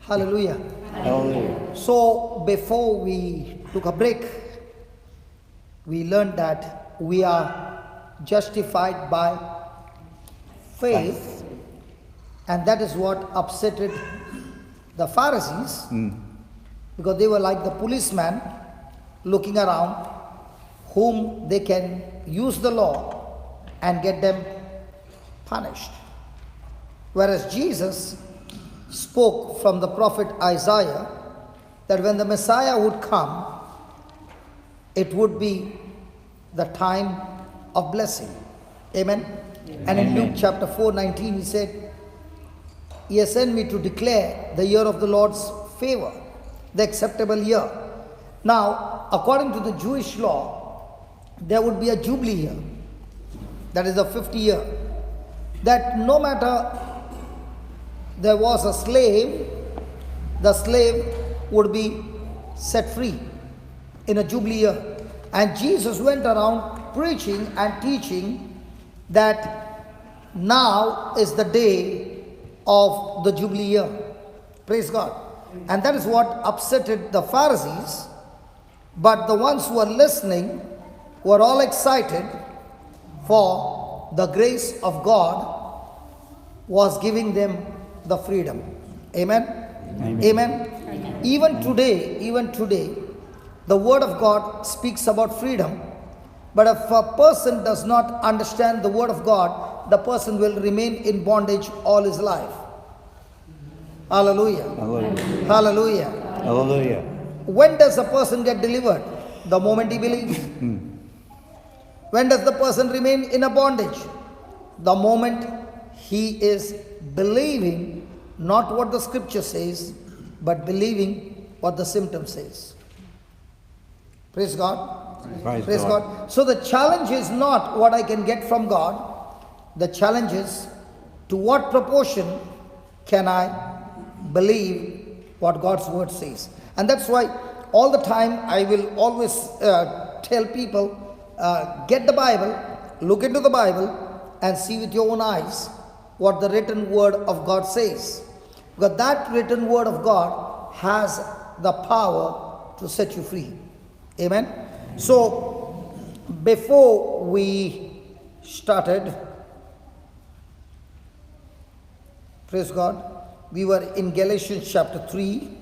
Hallelujah. Hallelujah. So before we took a break, we learned that we are justified by faith, and that is what upsetted the Pharisees, because they were like the policeman looking around whom they can use the law and get them punished. Whereas Jesus spoke from the prophet Isaiah that when the Messiah would come, it would be the time of blessing. Amen. And in Luke chapter 4:19 he said, He has sent me to declare the year of the Lord's favor, the acceptable year. Now, according to the Jewish law, there would be a jubilee year, that is the 50th year, that no matter there was a slave, the slave would be set free in a jubilee year. And Jesus went around preaching and teaching that now is the day of the jubilee year. Praise God. And that is what upsetted the Pharisees. But the ones who were listening were all excited, for the grace of God was giving them the freedom. Amen? Amen. Amen. Even today, the word of God speaks about freedom. But if a person does not understand the word of God, the person will remain in bondage all his life. Hallelujah. Hallelujah. Hallelujah. Hallelujah. When does a person get delivered? The moment he believes. When does the person remain in a bondage? The moment he is believing not what the scripture says, but believing what the symptom says. Praise God. Praise God. So the challenge is not what I can get from God. The challenge is to what proportion can I believe what God's word says. And that's why all the time I will always tell people, get the Bible, look into the Bible and see with your own eyes what the written word of God says. Because that written word of God has the power to set you free. Amen. So before we started, praise God, we were in Galatians chapter 3.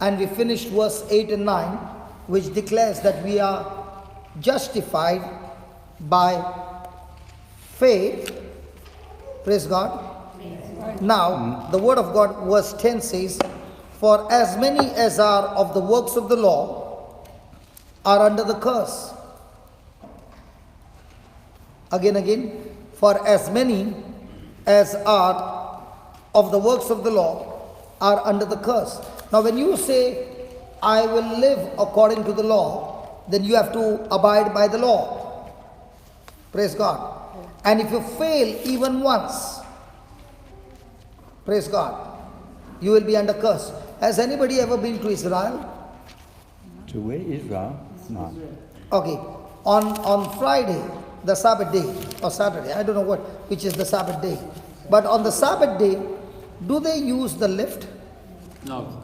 And we finished verse 8 and 9, which declares that we are justified by faith. Praise God. Now, the word of God, verse 10 says, For as many as are of the works of the law are under the curse. Again, for as many as are of the works of the law are under the curse. Now, when you say, I will live according to the law, then you have to abide by the law. Praise God. And if you fail even once, praise God, you will be under curse. Has anybody ever been to Israel? To where? Israel? No. Okay. On Friday, the Sabbath day, or Saturday, I don't know which is the Sabbath day. But on the Sabbath day, do they use the lift? No.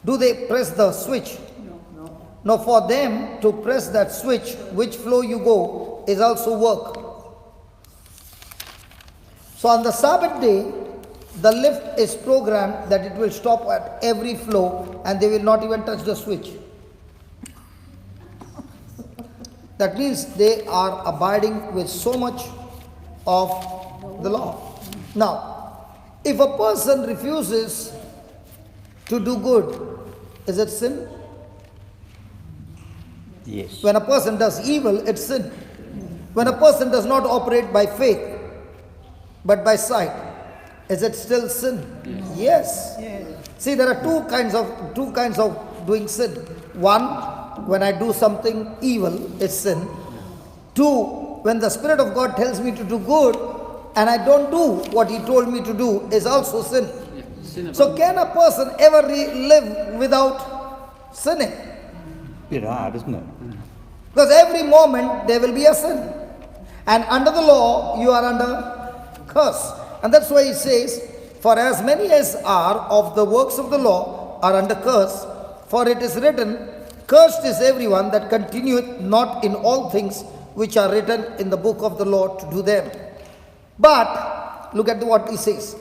Do they press the switch? No, for them to press that switch, which floor you go, is also work. So on the Sabbath day, the lift is programmed that it will stop at every floor and they will not even touch the switch. That means they are abiding with so much of the law. Now, if a person refuses to do good, is it sin? Yes. When a person does evil, it's sin. When a person does not operate by faith, but by sight, is it still sin? Yes. See, there are two kinds of doing sin. One, when I do something evil, it's sin. Two, when the Spirit of God tells me to do good and I don't do what He told me to do, is also sin. So can a person ever live without sinning? Bit hard, isn't it? Because every moment there will be a sin. And under the law, you are under curse. And that's why he says, for as many as are of the works of the law are under curse, for it is written, cursed is everyone that continueth not in all things which are written in the book of the law to do them. But, look at what he says,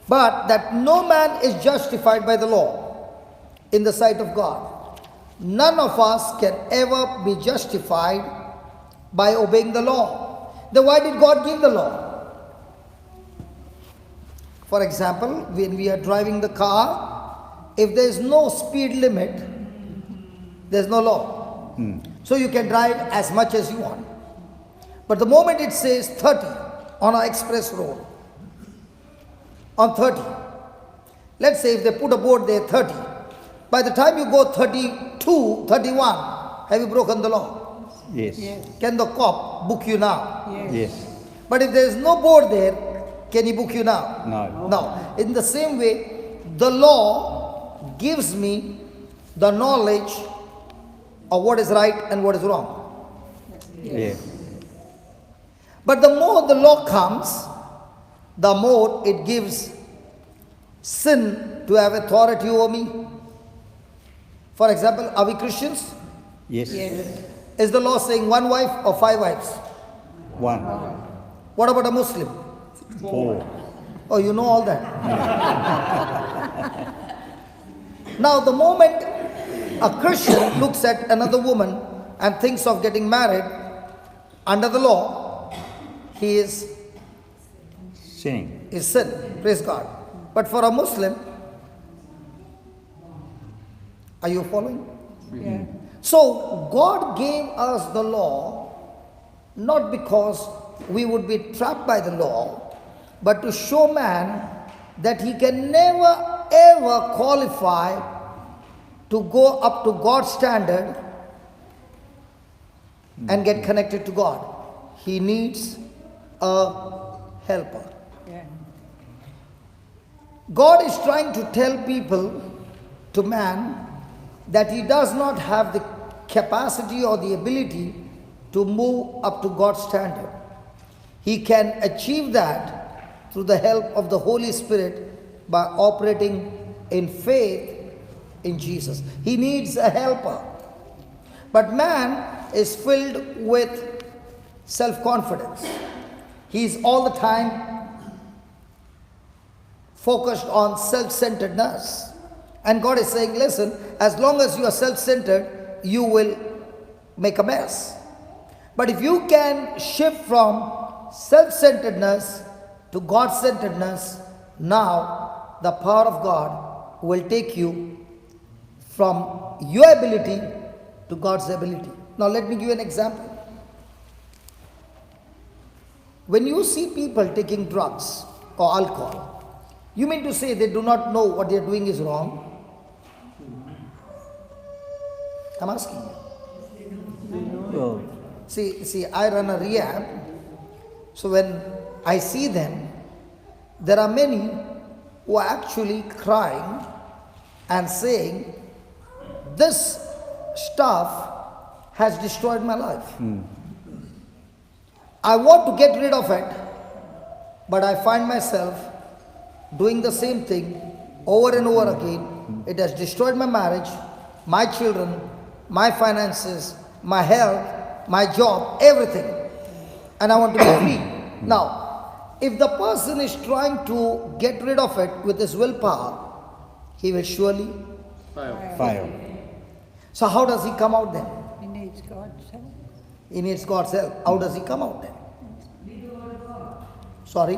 but that no man is justified by the law in the sight of God. None of us can ever be justified by obeying the law. Then why did God give the law? For example, when we are driving the car, if there is no speed limit, there is no law. So you can drive as much as you want. But the moment it says 30 on an express road, on 30, let's say if they put a board there 30, by the time you go 32, 31, have you broken the law? Yes. Can the cop book you now? Yes. But if there is no board there, can he book you now? No. No. In the same way, the law gives me the knowledge of what is right and what is wrong. Yes. But the more the law comes, the more it gives sin to have authority over me. For example, are we Christians? Yes. Is the law saying one wife or 5 wives? One. What about a Muslim? 4. Oh, you know all that. Now, the moment a Christian looks at another woman and thinks of getting married, under the law, he is Sinning. sin. Praise God. But for a Muslim, are you following? Yeah. So, God gave us the law not because we would be trapped by the law, but to show man that he can never ever qualify to go up to God's standard and get connected to God. He needs a helper. Yeah. God is trying to tell people, to man, that he does not have the capacity or the ability to move up to God's standard. He can achieve that through the help of the Holy Spirit by operating in faith in Jesus. He needs a helper. But man is filled with self-confidence. He is all the time focused on self-centeredness. And God is saying, listen, as long as you are self-centered, you will make a mess. But if you can shift from self-centeredness to God-centeredness, now the power of God will take you from your ability to God's ability. Now let me give you an example. When you see people taking drugs or alcohol, you mean to say they do not know what they are doing is wrong? I'm asking you. Well, See, I run a rehab. So when I see them, there are many who are actually crying and saying, this stuff has destroyed my life. I want to get rid of it, but I find myself doing the same thing over and over again. It has destroyed my marriage, my children, my finances, my health, my job, everything. And I want to be free. Now, if the person is trying to get rid of it with his willpower, he will surely fail. So how does he come out then? He needs God's help. He needs God's help. How does he come out then? Sorry?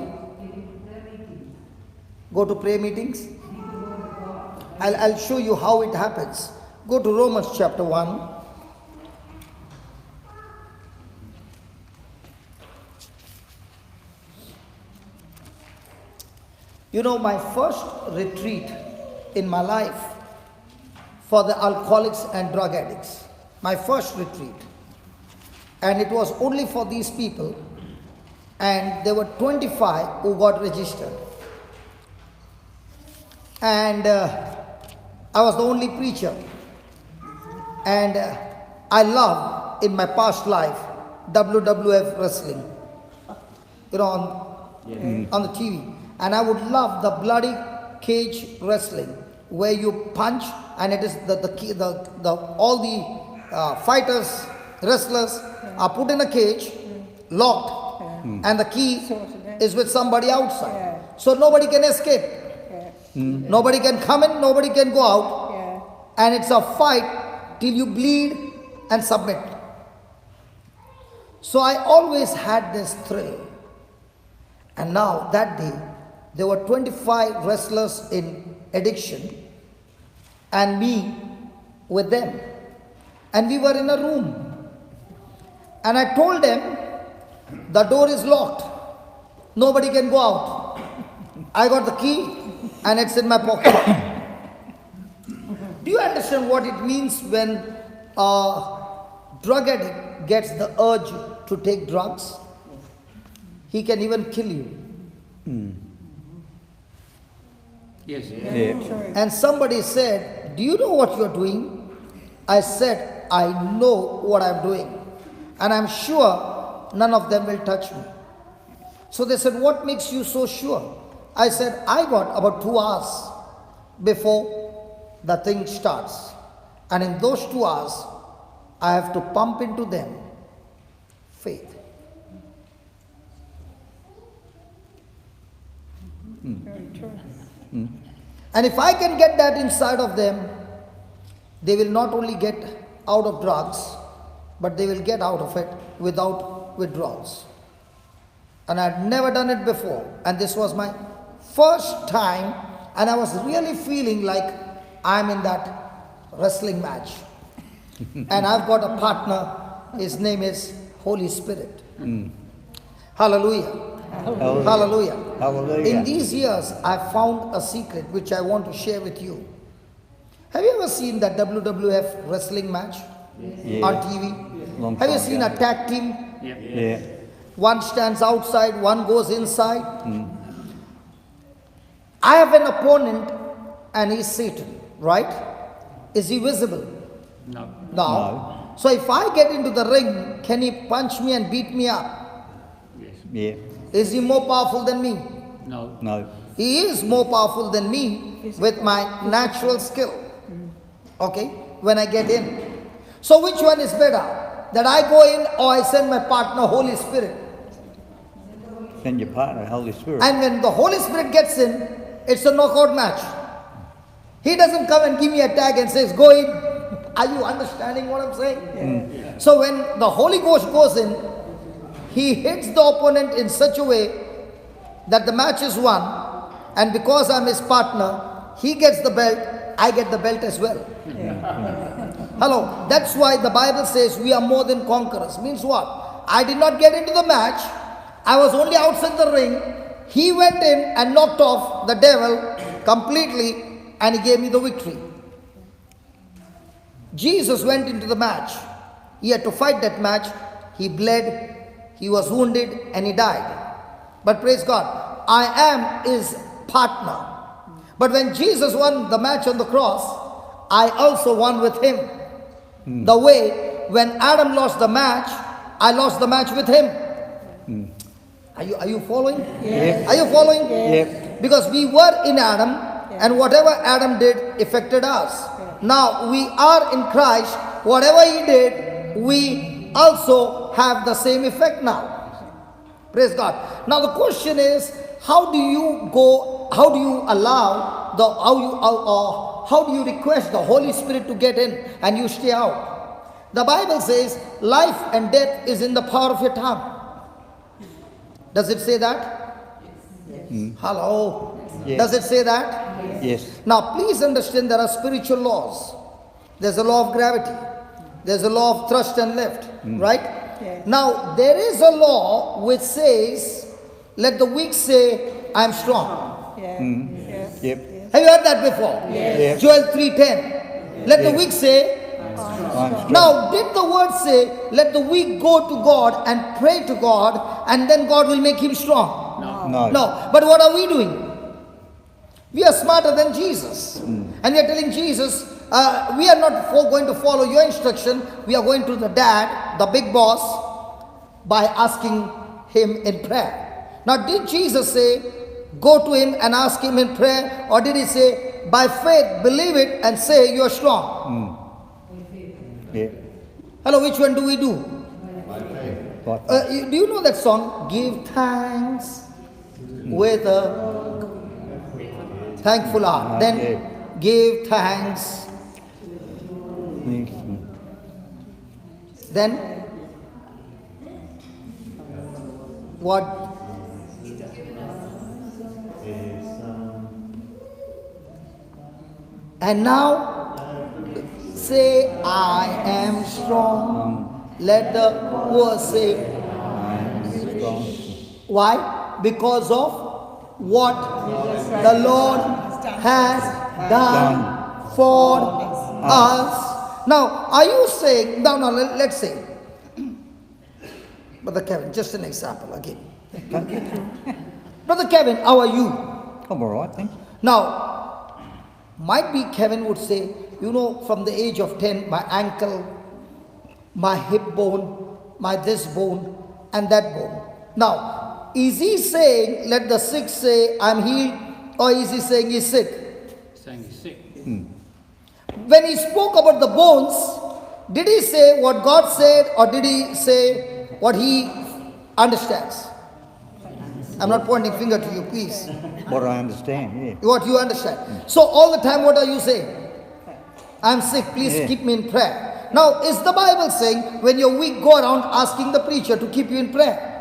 Go to prayer meetings? I'll show you how it happens. Go to Romans chapter 1. You know, my first retreat in my life for the alcoholics and drug addicts, my first retreat, and it was only for these people, and there were 25 who got registered, and I was the only preacher, and I loved in my past life WWF wrestling, on the TV. And I would love the bloody cage wrestling, where you punch and it is all the fighters, wrestlers are put in a cage, locked, and the key is with somebody outside. So nobody can escape. Nobody can come in, nobody can go out. And it's a fight till you bleed and submit. So I always had this thrill. And now that day, there were 25 wrestlers in addiction and me with them. And we were in a room. And I told them, the door is locked. Nobody can go out. I got the key and it's in my pocket. Do you understand what it means when a drug addict gets the urge to take drugs? He can even kill you. Yes. And somebody said, do you know what you're doing? I said, I know what I'm doing. And I'm sure none of them will touch me. So they said, what makes you so sure? I said, I got about 2 hours before the thing starts. And in those 2 hours, I have to pump into them faith. Very true. And if I can get that inside of them, they will not only get out of drugs, but they will get out of it without withdrawals. And I had never done it before. And this was my first time. And I was really feeling like I'm in that wrestling match. And I've got a partner. His name is Holy Spirit. Hallelujah. Hallelujah. Hallelujah. In these years, I found a secret which I want to share with you. Have you ever seen that WWF wrestling match on TV? Long Have you time seen ago. a tag team? Yeah. One stands outside, one goes inside. I have an opponent and he's Satan, right? Is he visible? No. No. So if I get into the ring, can he punch me and beat me up? Yes. Yeah. Is he more powerful than me? No. No. He is more powerful than me with my natural skill. Okay? When I get in. So which one is better? That I go in or I send my partner Holy Spirit? Send your partner, Holy Spirit. And when the Holy Spirit gets in, it's a knockout match. He doesn't come and give me a tag and says, go in. Are you understanding what I'm saying? So when the Holy Ghost goes in, he hits the opponent in such a way that the match is won. And because I'm his partner, he gets the belt, I get the belt as well. Hello, that's why the Bible says we are more than conquerors. Means what? I did not get into the match. I was only outside the ring. He went in and knocked off the devil completely and he gave me the victory. Jesus went into the match. He had to fight that match. He bled, he was wounded and he died. But praise God, I am his partner. But when Jesus won the match on the cross, I also won with him. The way when Adam lost the match, I lost the match with him. Are you following? Yes. Are you following? Yes. Because we were in Adam and whatever Adam did affected us. Now we are in Christ. Whatever he did, we also have the same effect now. Praise God. Now the question is, how do you request the Holy Spirit to get in and you stay out? The Bible says life and death is in the power of your tongue. Does it say that? Yes. Hello? Yes. Does it say that? Yes. Now please understand there are spiritual laws. There's a law of gravity. There's a law of thrust and lift. Right? Yes. Now there is a law which says, let the weak say, I am strong. Yeah. Yes. Yep. Yes. Have you heard that before? Yes. Joel 3:10. Let the weak say, I'm strong. now did the word say, let the weak go to God and pray to God and then God will make him strong? No. No. But what are we doing? We are smarter than Jesus. And we are telling Jesus, we are not going to follow your instruction. We are going to the dad, the big boss, by asking him in prayer. Now, did Jesus say, go to him and ask him in prayer, or did he say, by faith, believe it and say you are strong? Yeah. Hello, which one do we do? What? Do you know that song? Give thanks with a thankful heart. Then give thanks. Then what? And now say, I am strong. Let the poor say. I am strong. Why? Because of what the Lord has done for us. Now, are you saying, now, let's say, Brother Kevin, just an example again. Brother Kevin, how are you? I'm all right, thanks. Now, might be Kevin would say, you know, from the age of 10, my ankle, my hip bone, my this bone, and that bone. Now, is he saying, let the sick say, I'm healed, or is he saying he's sick? Saying he's sick. When he spoke about the bones, did he say what God said, or did he say what he understands? I'm not pointing finger to you, please. What I understand, yeah. What you understand. So all the time, what are you saying? I'm sick, please keep me in prayer. Now, is the Bible saying when you're weak, go around asking the preacher to keep you in prayer?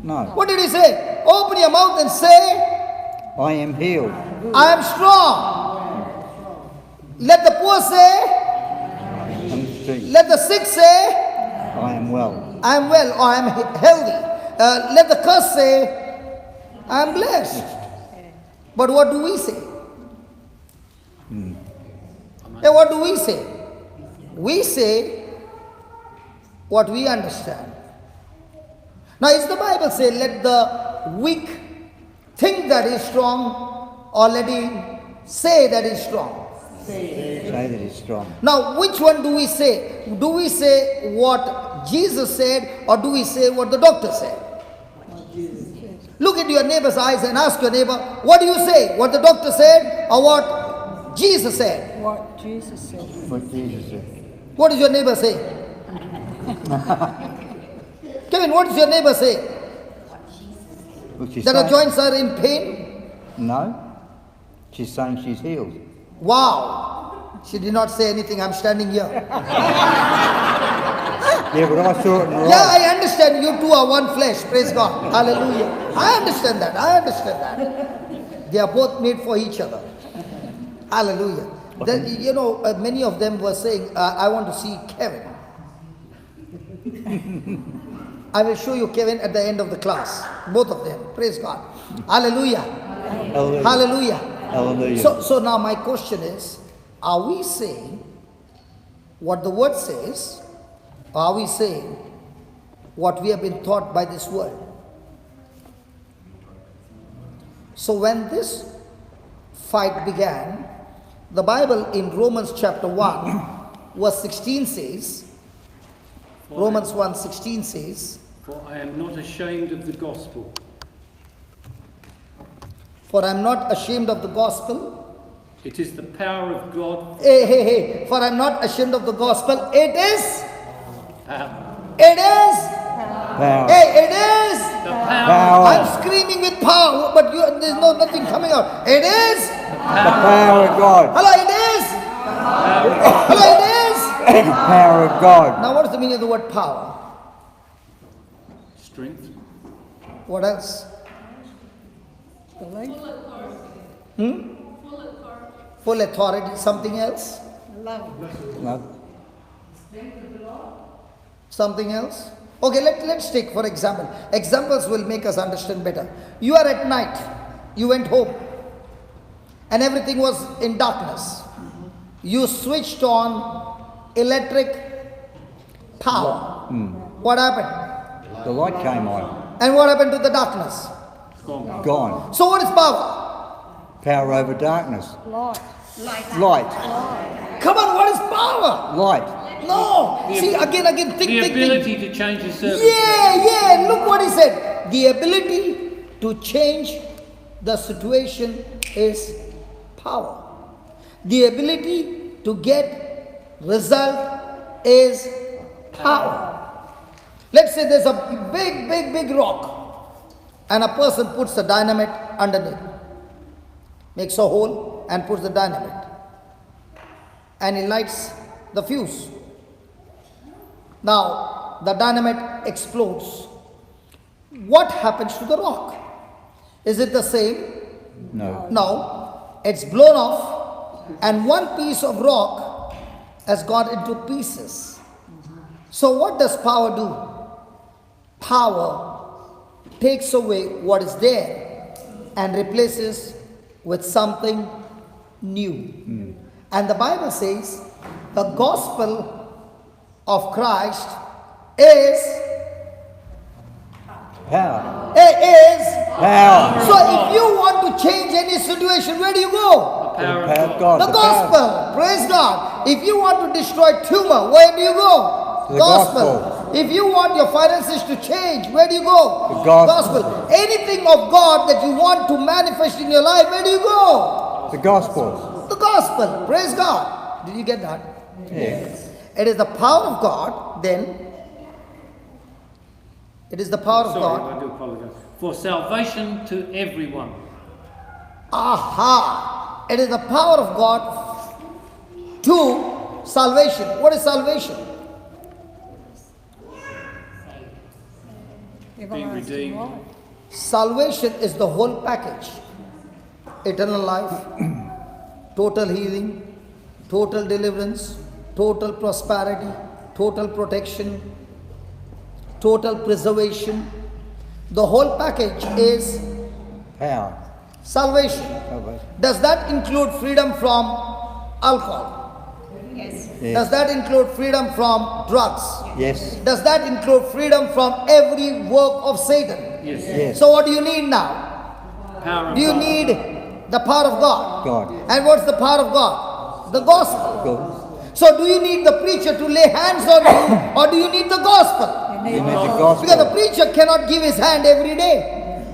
No. What did he say? Open your mouth and say, I am healed. I am strong. Let the poor say, I'm straight. let the sick say, I am well. I am well, or I am healthy. Let the curse say, I am blessed. But what do we say? Yeah, what do we say? We say what we understand. Now, is the Bible say, let the weak think that he is strong, or let him say that he is strong? Say that he's strong. Now, which one do we say? Do we say what Jesus said, or do we say what the doctor said? Look at your neighbor's eyes and ask your neighbor, what do you say? What the doctor said, or what Jesus said? What Jesus said. What Jesus said. What does your neighbor say? Kevin, what does your neighbor say? What she's That her saying? joints are in pain? No. She's saying she's healed. Wow. She did not say anything. I'm standing here. Yeah, but I saw it in her Yeah, eyes. I understand. You two are one flesh. Praise God. Hallelujah. I understand that. I understand that. They are both made for each other. Hallelujah. Then, you know, many of them were saying, I want to see Kevin. I will show you Kevin at the end of the class. Both of them. Praise God. Hallelujah. Hallelujah. Hallelujah. Hallelujah. So now my question is, are we saying what the word says, or are we saying what we have been taught by this word? So when this fight began, the Bible in Romans chapter 1 verse 16 says, Romans 1:16 says, For I am not ashamed of the gospel. for I am not ashamed of the gospel. It is the power of God. Hey, for I am not ashamed of the gospel. It is, Power. it is, Power. hey, it is. The power. Power. I'm screaming with power, but there's nothing coming out. It is. The power of God. Hello, it is. Hello, it is. The power of God. Now, what is the meaning of the word power? Strength. What else? Belief. Full authority. Something else? Love. Something else? Okay, let's take, for example. Examples will make us understand better. You are at night. You went home. And everything was in darkness. You switched on electric power. What happened? The light came on. And what happened to the darkness? Gone. So what is power? Power over darkness. Light. Light. Come on, what is power? Light. No. See, again, think, The think. ability to change his circumstances. Yeah, look what he said. The ability to change the situation is power. The ability to get result is power. Let's say there's a big rock and a person puts the dynamite underneath. Makes a hole and puts the dynamite. And he lights the fuse. Now, the dynamite explodes. What happens to the rock? Is it the same? No. No. It's blown off and one piece of rock has gone into pieces. So what does power do? Power takes away what is there and replaces with something new. And the Bible says the gospel of Christ is Power. power. Power. So if you want to change any situation, where do you go? The power The power of of God. God. The gospel. Praise God. If you want to destroy tumor, where do you go? The gospel. If you want your finances to change, where do you go? The gospel. Anything of God that you want to manifest in your life, where do you go? The gospel. The gospel. Praise God. Did you get that? Yes. It is the power of God, then. It is the power of God. Sorry, I do apologize. For salvation to everyone. Aha! It is the power of God to salvation. What is salvation? Being redeemed. life. Salvation is the whole package. Eternal life, total healing, total deliverance, total prosperity, total protection, total preservation. The whole package is Power. salvation. Salvation. Does that include freedom from alcohol? Yes. Yes. Does that include freedom from drugs? Yes. Does that include freedom from every work of Satan? Yes. Yes. So what do you need now? Power of Do you God. need the power of God? God. And what's the power of God? The gospel. God. So do you need the preacher to lay hands on you, or do you need the gospel? You need the Because the gospel. preacher cannot give his hand every day.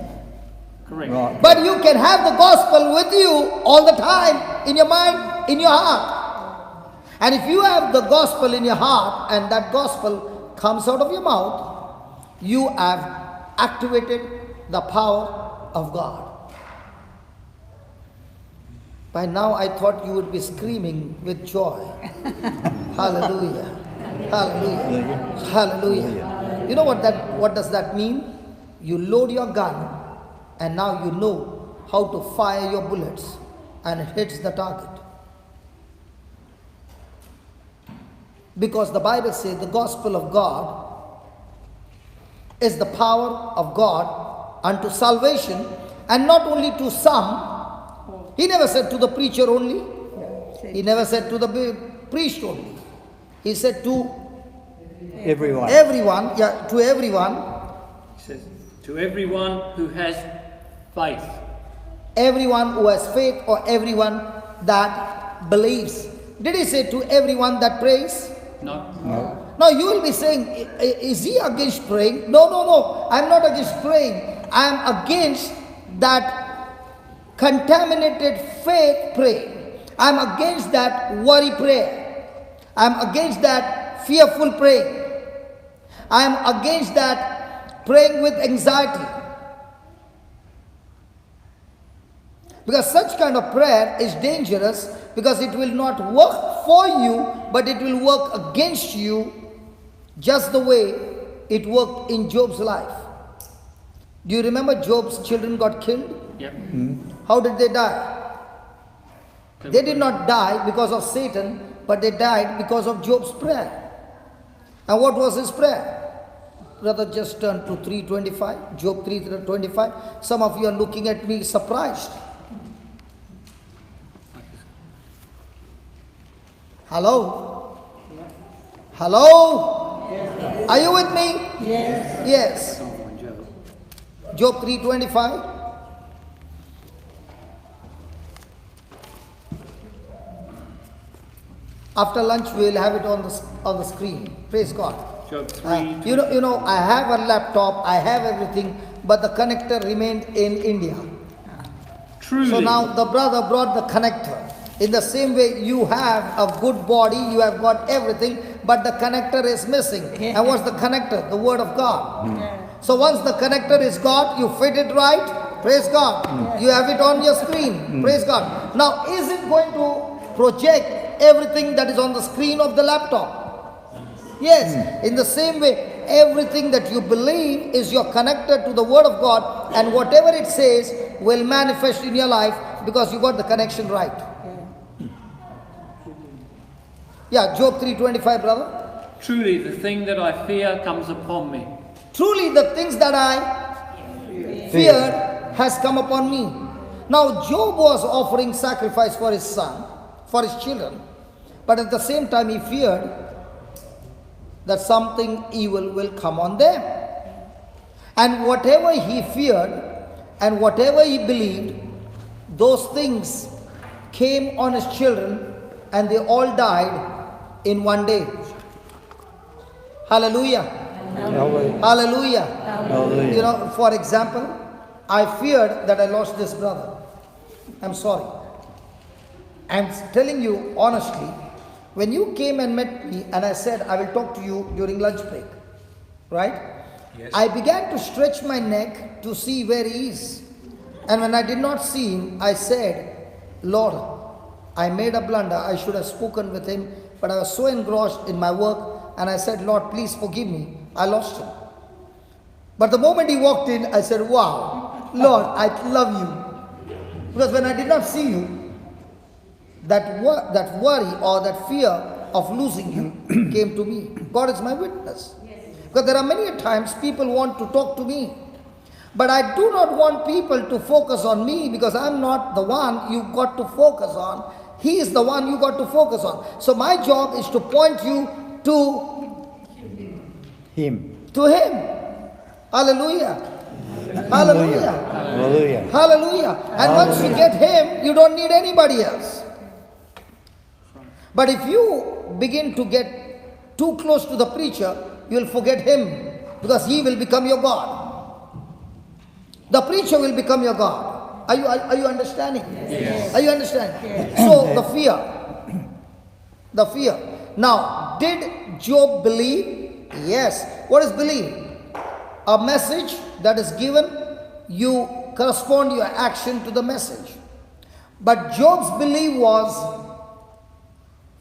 Correct. Right. But you can have the gospel with you all the time, in your mind, in your heart. And if you have the gospel in your heart and that gospel comes out of your mouth, you have activated the power of God. By now I thought you would be screaming with joy. Hallelujah. Hallelujah. Hallelujah. You know what does that mean? You load your gun and now you know how to fire your bullets and it hits the target. Because the Bible says the gospel of God is the power of God unto salvation, and not only to some. He never said to the preacher only. He never said to the priest only. He said to Everyone. everyone, yeah, to everyone, He says, to everyone who has faith. everyone who has faith, or everyone that believes. Did he say to everyone that prays? No. No. No, you will be saying, is he against praying? No. I'm not against praying. I'm against that contaminated faith praying. I'm against that worry prayer. I'm against that fearful praying. I'm against that praying with anxiety. Because such kind of prayer is dangerous, because it will not work for you, but it will work against you, just the way it worked in Job's life. Do you remember Job's children got killed? Yep. How did they die? They did not die because of Satan, but they died because of Job's prayer. And what was his prayer? Brother, just turn to 3:25, Job 3:25. Some of you are looking at me surprised. Hello? Hello? Are you with me? Yes. Yes. Job 3:25. After lunch, we will have it on the screen. Praise God. Job 3. You know, I have a laptop, I have everything, but the connector remained in India. Truly. So now the brother brought the connector. In the same way, you have a good body, you have got everything, but the connector is missing. And what's the connector? The Word of God. So once the connector is got, you fit it right. Praise God. You have it on your screen. Praise God. Now, is it going to project everything that is on the screen of the laptop? Yes. In the same way, everything that you believe is your connector to the Word of God, and whatever it says will manifest in your life because you got the connection right. Yeah, Job 3:25, brother. Truly, the thing that I fear comes upon me. Truly, the things that I feared has come upon me. Now, Job was offering sacrifice for his son, for his children, but at the same time, he feared that something evil will come on them. And whatever he feared and whatever he believed, those things came on his children and they all died in one day. Hallelujah. Hallelujah. Hallelujah. Hallelujah. You know, for example, I feared that I lost this brother. I'm sorry. I'm telling you honestly, when you came and met me and I said, I will talk to you during lunch break, right? Yes. I began to stretch my neck to see where he is. And when I did not see him, I said, Lord, I made a blunder. I should have spoken with him, but I was so engrossed in my work. And I said, Lord, please forgive me. I lost him. But the moment he walked in, I said, wow, Lord, I love you. Because when I did not see you, that worry or that fear of losing you came to me. God is my witness. Because there are many times people want to talk to me. But I do not want people to focus on me because I'm not the one you got to focus on. He is the one you got to focus on. So my job is to point you to Him. To Him. Hallelujah. Hallelujah. Hallelujah. Hallelujah. And once you get Him, you don't need anybody else. But if you begin to get too close to the preacher, you will forget Him because he will become your God. The preacher will become your God. Are you understanding? Yes. Are you understanding? Yes. So the fear. The fear. Now, did Job believe? Yes. What is believe? A message that is given, you correspond your action to the message. But Job's belief was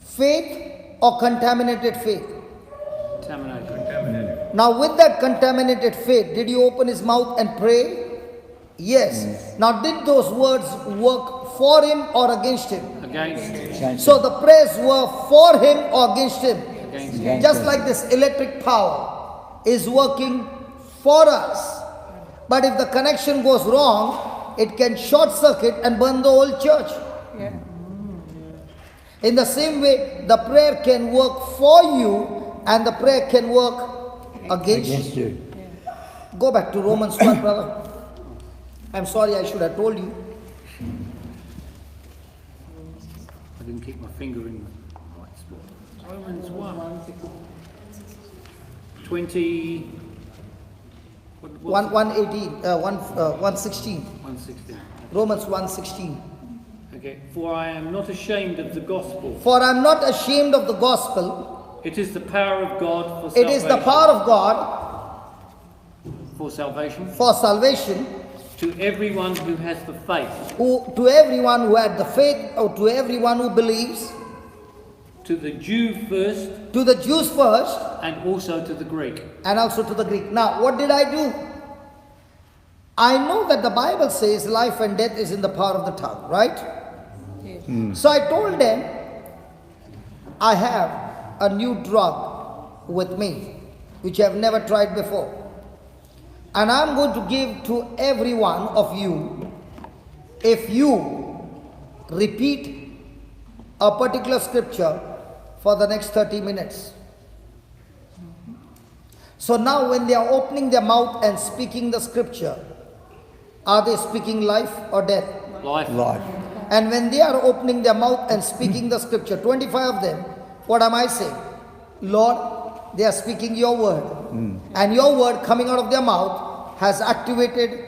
faith or contaminated faith? Contaminated. Now with that contaminated faith, did he open his mouth and pray? Yes. Now did those words work for him or against him? Against him. So the prayers were for him or against him? Against him. Just like this electric power is working for us. But if the connection goes wrong, it can short circuit and burn the whole church. Yeah. In the same way, the prayer can work for you and the prayer can work against you. Go back to Romans 1, brother. I'm sorry, I should have told you. I didn't keep my finger in the right spot. Romans 1. 20. 1:18, 1:16. 1:16. Romans 1:16. Okay. For I am not ashamed of the gospel. For I am not ashamed of the gospel. It is the power of God for salvation. It is the power of God for salvation. For salvation. To everyone who has the faith. To everyone who had the faith, or to everyone who believes. To the Jew first. To the Jews first. And also to the Greek. And also to the Greek. Now, what did I do? I know that the Bible says life and death is in the power of the tongue, right? Yes. So I told them, I have a new drug with me, which I have never tried before. And I'm going to give to every one of you, if you repeat a particular scripture for the next 30 minutes. So now when they are opening their mouth and speaking the scripture, are they speaking life or death? Life. Life. And when they are opening their mouth and speaking the scripture, 25 of them, What am I saying? Lord, they are speaking your word. And your word coming out of their mouth has activated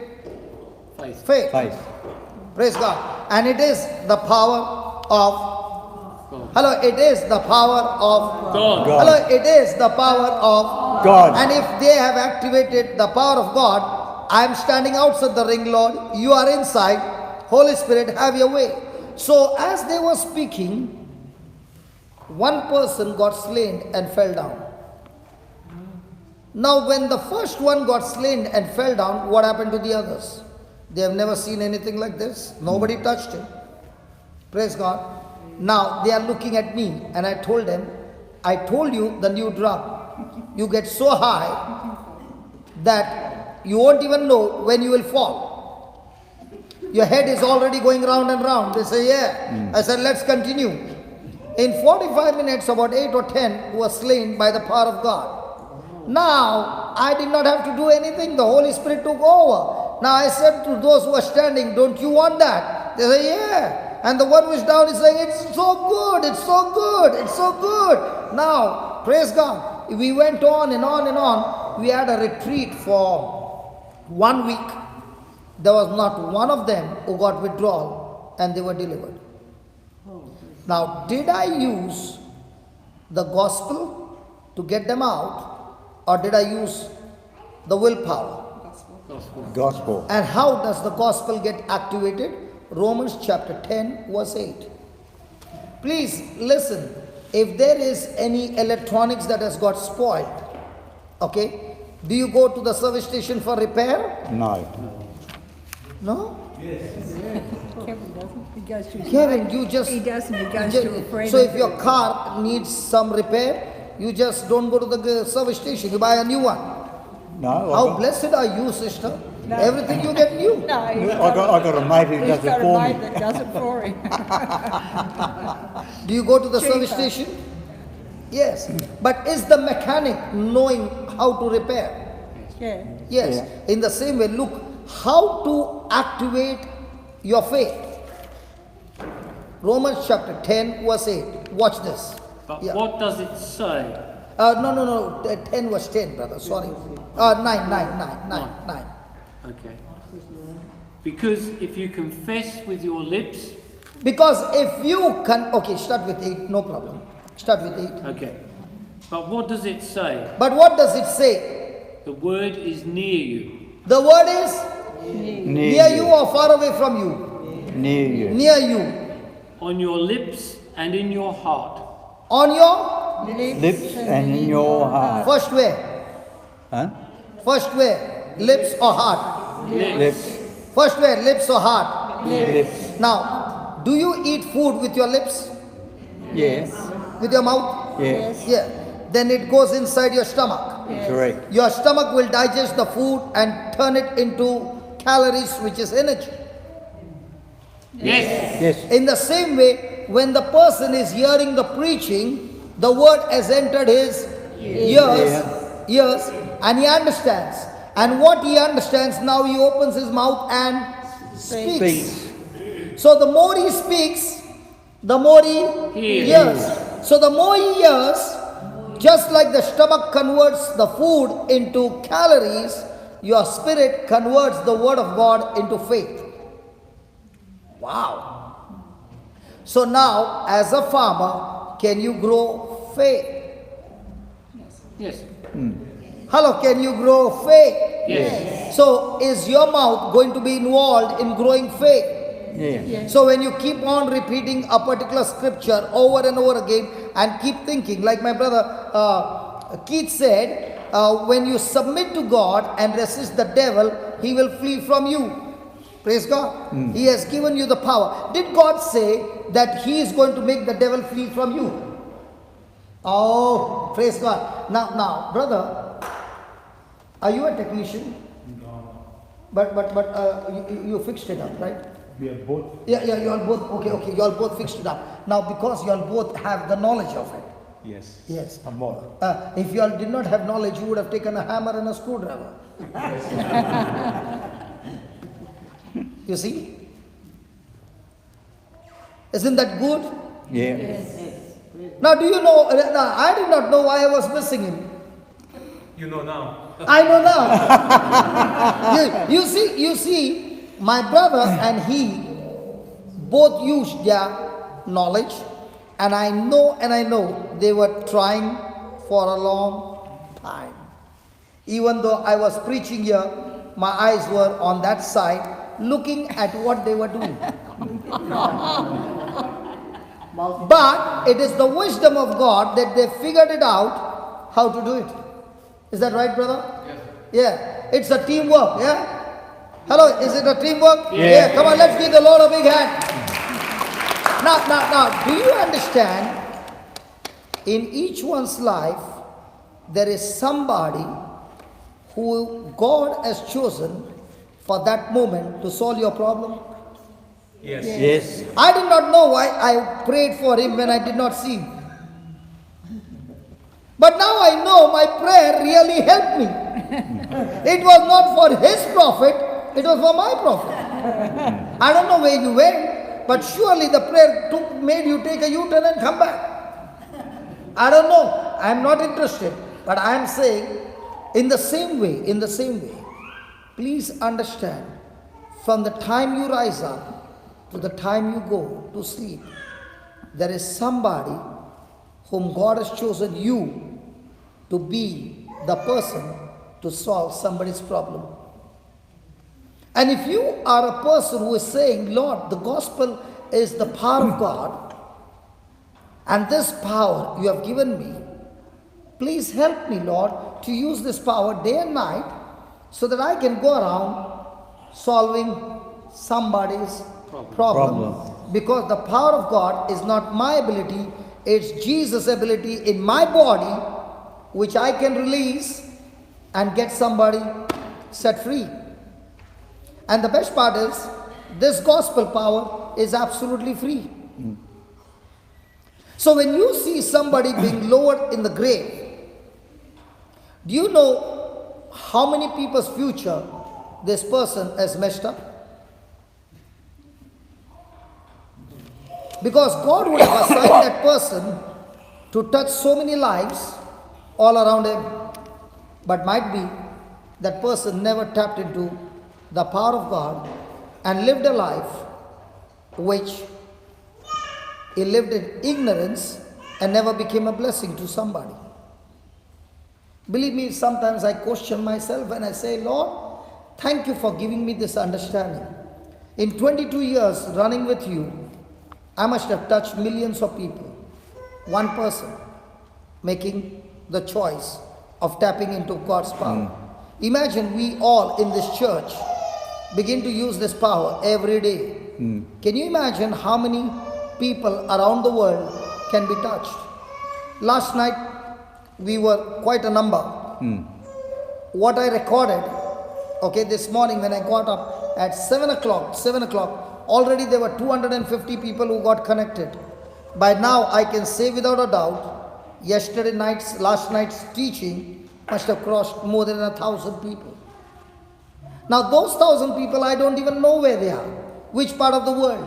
Faith. faith. Faith. Praise God. And it is the power of God. hello, it is the power of God. God. hello, it is the power of God. And if they have activated the power of God, I am standing outside the ring, Lord. You are inside. Holy Spirit, have your way. So as they were speaking, one person got slain and fell down. Now when the first one got slain and fell down, what happened to the others? They have never seen anything like this. Nobody touched him. Praise God. Now they are looking at me, and I told them, I told you the new drug. You get so high that you won't even know when you will fall. Your head is already going round and round. They say, yeah. I said, let's continue. In 45 minutes, about 8 or 10 were slain by the power of God. Now, I did not have to do anything. The Holy Spirit took over. Now I said to those who are standing, don't you want that? They say, yeah. And the one who is down is saying, it's so good, it's so good, it's so good. Now, praise God. We went on and on and on. We had a retreat for 1 week. There was not one of them who got withdrawal, and they were delivered. Now, did I use the gospel to get them out, or did I use the willpower? Gospel. And how does the gospel get activated? Romans chapter 10 verse 8. Please listen. If there is any electronics that has got spoiled, okay, do you go to the service station for repair? No. No? Kevin doesn't. He goes to his Kevin, mate. you just... He doesn't. He goes ju- to a friend. So if your car needs some repair, you just don't go to the service station. You buy a new one. No. How blessed are you, sister? No. Everything you get new. No, I got a mate who he's does got it for a mate me. that does it for him. Do you go to the service Cheaper. station? Yes. But is the mechanic knowing how to repair? Yeah. Yes. Yeah. In the same way, look how to activate your faith. Romans chapter 10 verse 8. Watch this. But Yeah. what does it say? No. 10 verse 10, brother. Sorry. 9. Okay. Because if you confess with your lips, Because if you can... Okay, start with 8. No problem. Start with 8. okay. But what does it say? But what does it say? The word is near you. The word is near you you. or far away from you? Near you. Near you. On your lips and in your heart. On your... Lips and in your heart. First where? Huh? First where? Lips or heart? Lips. First where? Lips or heart? Lips. Now, do you eat food with your lips? Yes. With your mouth? Yes. Yeah. Then it goes inside your stomach. Correct. Your stomach will digest the food and turn it into calories, which is energy. Yes. Yes. In the same way, when the person is hearing the preaching, the word has entered his ears, and he understands. And what he understands, now he opens his mouth and speaks. Speaks. So the more he speaks, the more he hears. So the more he hears, just like the stomach converts the food into calories, your spirit converts the word of God into faith. Wow. So now, as a farmer, can you grow faith? Yes. Hello, can you grow faith? Yes. So is your mouth going to be involved in growing faith? Yeah. So when you keep on repeating a particular scripture over and over again and keep thinking, like my brother Keith said, when you submit to God and resist the devil, he will flee from you. Praise God. He has given you the power. Did God say that he is going to make the devil flee from you? Oh, praise God. Now, brother, are you a technician? No. But you fixed it up, right? We are both. Yeah, you all both, okay, you all both fixed it up. Now, because you all both have the knowledge of it. Yes. Yes. And more. If you all did not have knowledge, you would have taken a hammer and a screwdriver. You see? Isn't that good? Yeah. Now do you know, now, I did not know why I was missing him. You know now. I know now. you see, my brother and he both used their knowledge, and I know they were trying for a long time. Even though I was preaching here, my eyes were on that side, looking at what they were doing. But it is the wisdom of God that they figured it out how to do it. Is that right, brother? Yes. Yeah. It's a teamwork, yeah? Hello, is it a teamwork? Yeah. Come on, let's give the Lord a big hand. Now, do you understand? In each one's life, there is somebody who God has chosen for that moment to solve your problem. Yes. Yes. I did not know why I prayed for him when I did not see him. But now I know my prayer really helped me. It was not for his profit, it was for my profit. I don't know where you went, but surely the prayer made you take a U-turn and come back. I don't know. I am not interested. But I am saying, in the same way, please understand, from the time you rise up to the time you go to sleep, there is somebody whom God has chosen you to be the person to solve somebody's problem. And if you are a person who is saying, Lord, the gospel is the power of God, and this power you have given me, please help me, Lord, to use this power day and night so that I can go around solving somebody's problem. Because the power of God is not my ability, it's Jesus' ability in my body, which I can release and get somebody set free. And the best part is, this gospel power is absolutely free. So when you see somebody being lowered in the grave, do you know how many people's future this person has messed up? Because God would have assigned that person to touch so many lives all around him. But might be that person never tapped into the power of God and lived a life which he lived in ignorance and never became a blessing to somebody. Believe me, sometimes I question myself and I say, Lord, thank you for giving me this understanding. In 22 years running with you, I must have touched millions of people. One person making the choice of tapping into God's power. Imagine we all in this church begin to use this power every day. Can you imagine how many people around the world can be touched? Last night we were quite a number. What I recorded, this morning when I got up at 7 o'clock, already there were 250 people who got connected. By now I can say without a doubt, last night's teaching must have crossed more than 1,000 people. Now those 1,000 people, I don't even know where they are, which part of the world.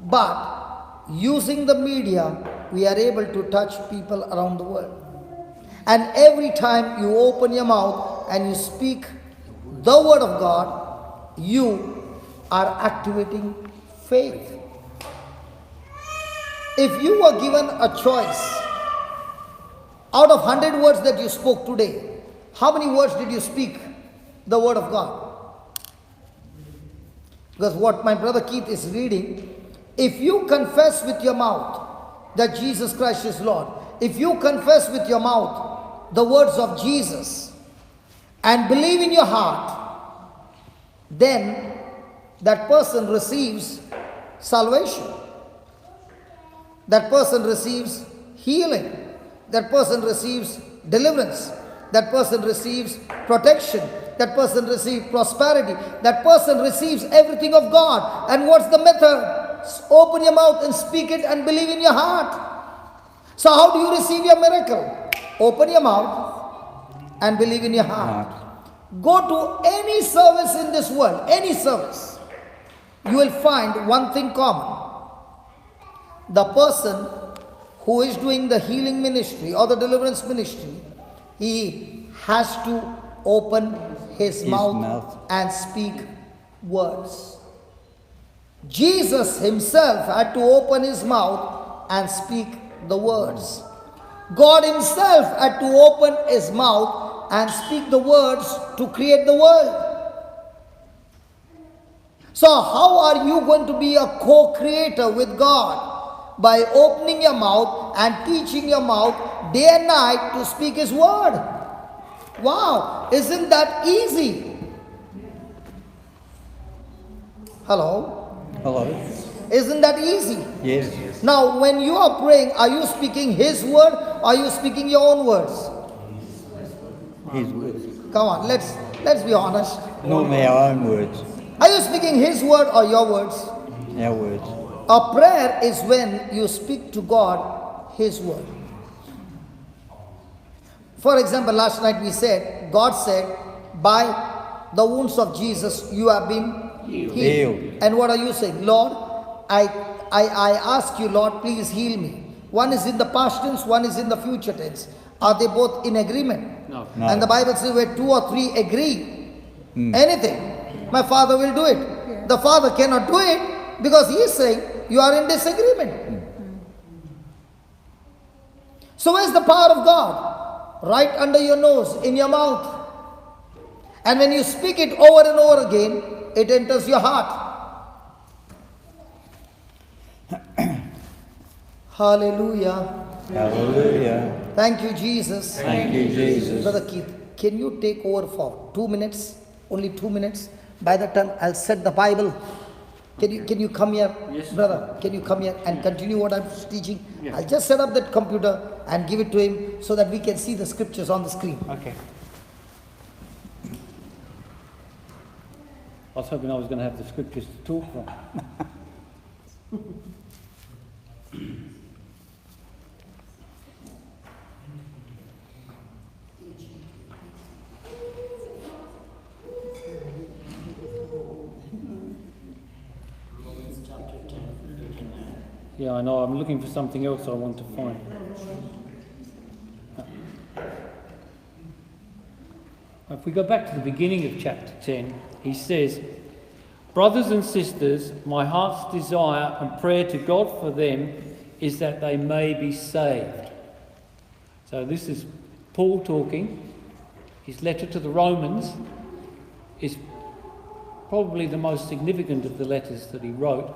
But using the media, we are able to touch people around the world. And every time you open your mouth and you speak the word of God, you are activating faith. If you were given a choice, out of 100 words that you spoke today, how many words did you speak the word of God? Because what my brother Keith is reading, if you confess with your mouth that Jesus Christ is Lord, if you confess with your mouth the words of Jesus and believe in your heart, then that person receives salvation. That person receives healing. That person receives deliverance. That person receives protection. That person receives prosperity. That person receives everything of God. And what's the method? Open your mouth and speak it and believe in your heart. So how do you receive your miracle? Open your mouth and believe in your heart. Go to any service in this world, any service. You will find one thing common. The person who is doing the healing ministry or the deliverance ministry, he has to open his mouth and speak words. Jesus himself had to open his mouth and speak the words. God himself had to open his mouth and speak the words to create the world. So how are you going to be a co-creator with God? By opening your mouth and teaching your mouth day and night to speak his word. Wow, isn't that easy? Hello? Hello. Isn't that easy? Yes. Now, when you are praying, are you speaking his word or are you speaking your own words? His words. Come on, let's be honest. Normally our own words. Are you speaking his word or your words? Our words. A prayer is when you speak to God his word. For example, last night we said, God said, by the wounds of Jesus you have been healed. And what are you saying? Lord, I ask you, Lord, please heal me. One is in the past tense, one is in the future tense. Are they both in agreement? No. And the Bible says where 2 or 3 agree, anything, my Father will do it. The Father cannot do it because he is saying you are in disagreement. So where's the power of God? Right under your nose, in your mouth. And when you speak it over and over again, it enters your heart. Hallelujah. Hallelujah. Thank you, Jesus. Thank you, Jesus. Brother Keith, can you take over for 2 minutes? Only 2 minutes. By that time, I'll set the Bible. Can you come here? Yes. Brother, can you come here and continue what I'm teaching? Yes. I'll just set up that computer and give it to him so that we can see the scriptures on the screen. Okay. I was hoping I was going to have the scriptures to talk from. Yeah, I know. I'm looking for something else I want to find. If we go back to the beginning of chapter 10, he says, "Brothers and sisters, my heart's desire and prayer to God for them is that they may be saved." So this is Paul talking. His letter to the Romans is probably the most significant of the letters that he wrote.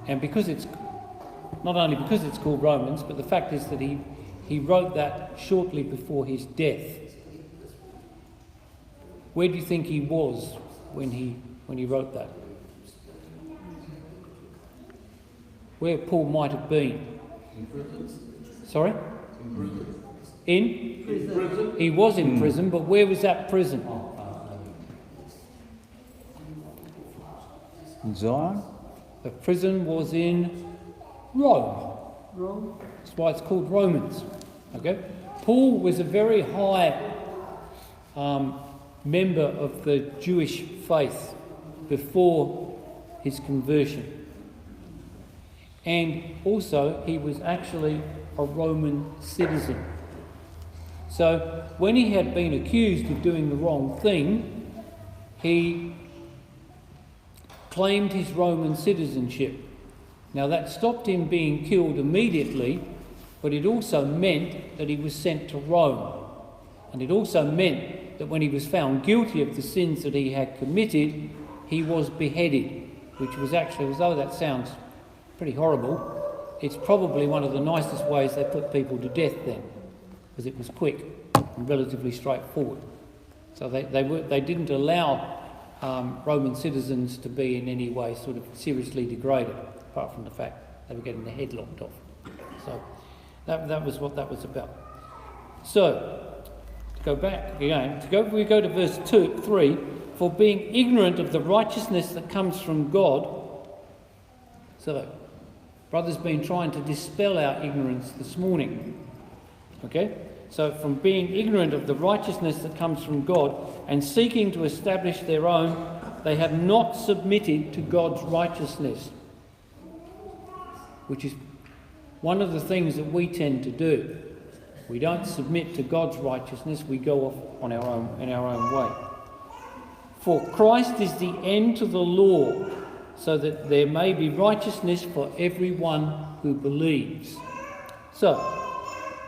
And because it's not only because it's called Romans, but the fact is that he wrote that shortly before his death. Where do you think he was when he wrote that? Where Paul might have been? Sorry? In prison. He was in prison, but where was that prison? In Zion? The prison was in Rome. That's why it's called Romans. Okay? Paul was a very high member of the Jewish faith before his conversion. And also, he was actually a Roman citizen. So, when he had been accused of doing the wrong thing, he claimed his Roman citizenship. Now that stopped him being killed immediately, but it also meant that he was sent to Rome. And it also meant that when he was found guilty of the sins that he had committed, he was beheaded, which was actually, although that sounds pretty horrible, it's probably one of the nicest ways they put people to death then, because it was quick and relatively straightforward. So they didn't allow Roman citizens to be in any way sort of seriously degraded, apart from the fact they were getting their head lopped off. So that was what that was about. So, to go back again, we go to verse 3, "For being ignorant of the righteousness that comes from God." So, brother's been trying to dispel our ignorance this morning. Okay? So, from being ignorant of the righteousness that comes from God and seeking to establish their own, they have not submitted to God's righteousness, which one of the things that we tend to do, we don't submit to God's righteousness, we go off on our own way. For Christ is the end to the law, so that there may be righteousness for everyone who believes. So,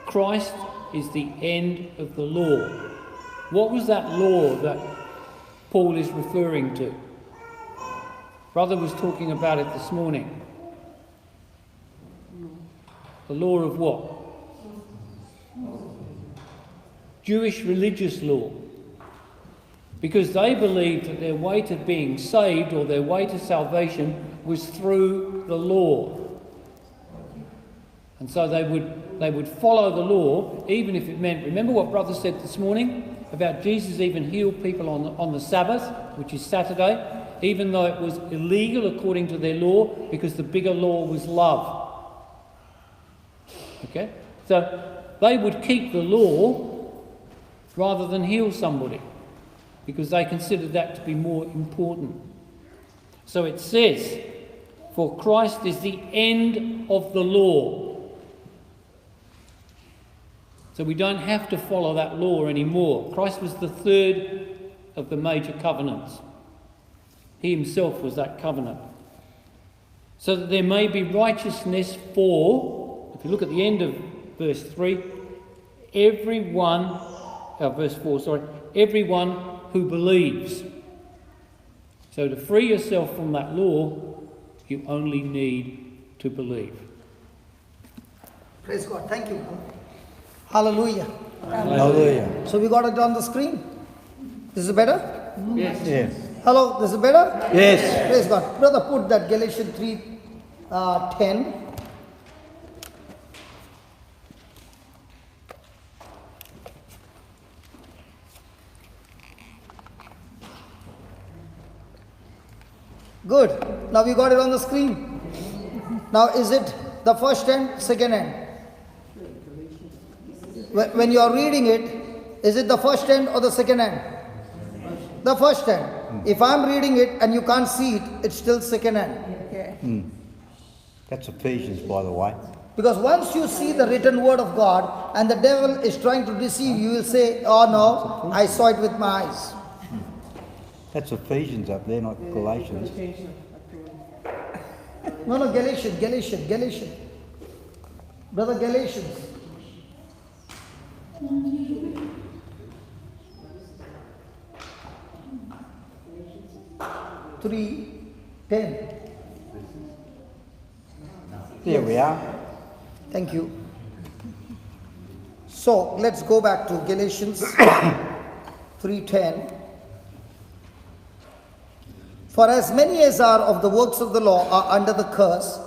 Christ is the end of the law. What was that law that Paul is referring to? Brother was talking about it this morning. The law of what? Jewish religious law. Because they believed that their way to being saved, or their way to salvation, was through the law. And so they would follow the law, even if it meant, remember what Brother said this morning about Jesus even healed people on the Sabbath, which is Saturday, even though it was illegal according to their law, because the bigger law was love. Okay? So they would keep the law rather than heal somebody, because they considered that to be more important. So it says, for Christ is the end of the law. So we don't have to follow that law anymore. Christ was the third of the major covenants. He himself was that covenant. So that there may be righteousness for, if you look at the end of verse 3, everyone who believes. So to free yourself from that law, you only need to believe. Praise God. Thank you. Hallelujah. Hallelujah. So we got it on the screen. This is better? Yes. Yes. Hello, this is better? Yes. Praise God. Brother, put that Galatians 3:10. Good. Now we got it on the screen. Now is it the first end, second end? When you are reading it, is it the first end or the second end? The first end. If I'm reading it and you can't see it, it's still second end. Okay. That's Ephesians, by the way. Because once you see the written word of God and the devil is trying to deceive you, you will say, oh no, I saw it with my eyes. That's Ephesians up there, not Galatians. No, Galatians. Brother, Galatians. 3:10. There we are. Thank you. So let's go back to Galatians 3:10. For as many as are of the works of the law are under the curse,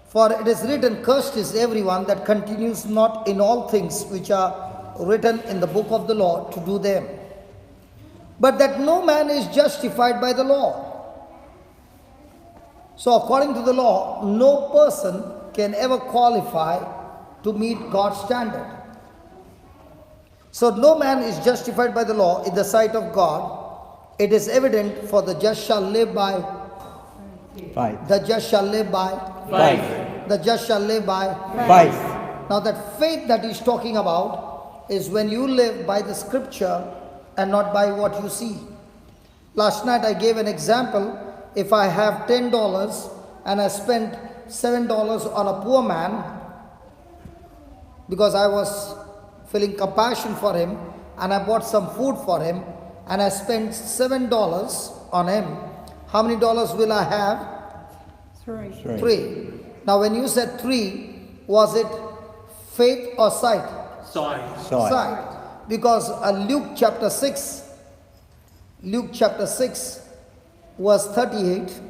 for it is written, cursed is everyone that continues not in all things which are written in the book of the law to do them. But that no man is justified by the law. So according to the law, no person can ever qualify to meet God's standard. So no man is justified by the law in the sight of God. It is evident, for the just shall live by Faith. the just shall live by Faith. the just shall live by. Faith. Now that faith that he's talking about is when you live by the scripture and not by what you see. Last night I gave an example. If I have $10 and I spent $7 on a poor man because I was feeling compassion for him, and I bought some food for him, and I spent $7 on him, how many dollars will I have? 3. 3. Now when you said 3, was it faith or sight? Sight. Sight. Because Luke chapter 6 verse 38.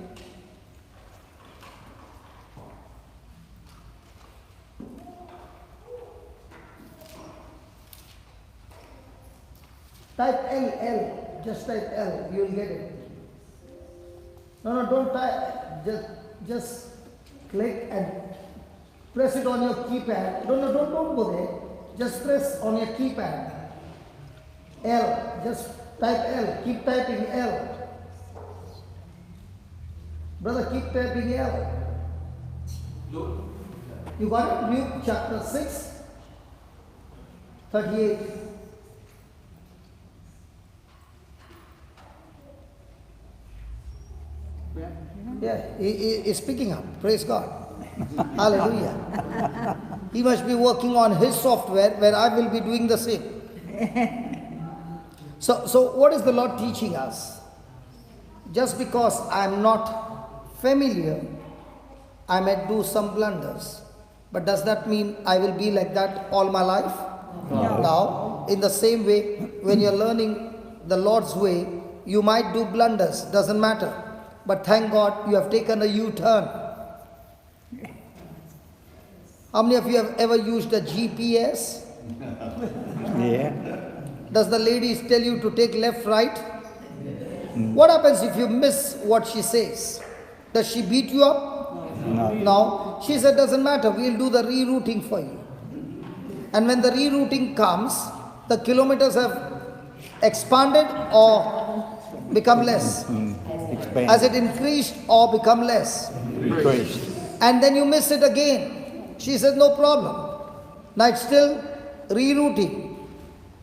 Type L, just type L, you will get it. No, don't type, just click and press it on your keypad. No, don't go there. Just press on your keypad. L, just type L, keep typing L. Brother, keep typing L. You got it? Luke chapter 6, 38. Yeah, he is picking up. Praise God. Hallelujah. He must be working on his software where I will be doing the same. So what is the Lord teaching us? Just because I am not familiar, I may do some blunders. But does that mean I will be like that all my life? No. Now, in the same way, when you're learning the Lord's way, you might do blunders, doesn't matter. But thank God you have taken a U-turn. How many of you have ever used a GPS? Yeah. Does the ladies tell you to take left, right? What happens if you miss what she says? Does she beat you up? No. No. She said, doesn't matter, we'll do the rerouting for you. And when the rerouting comes, the kilometers have expanded or become less. Expand. Has it increased or become less? Increased. And then you miss it again. She says, no problem. Now it's still rerouting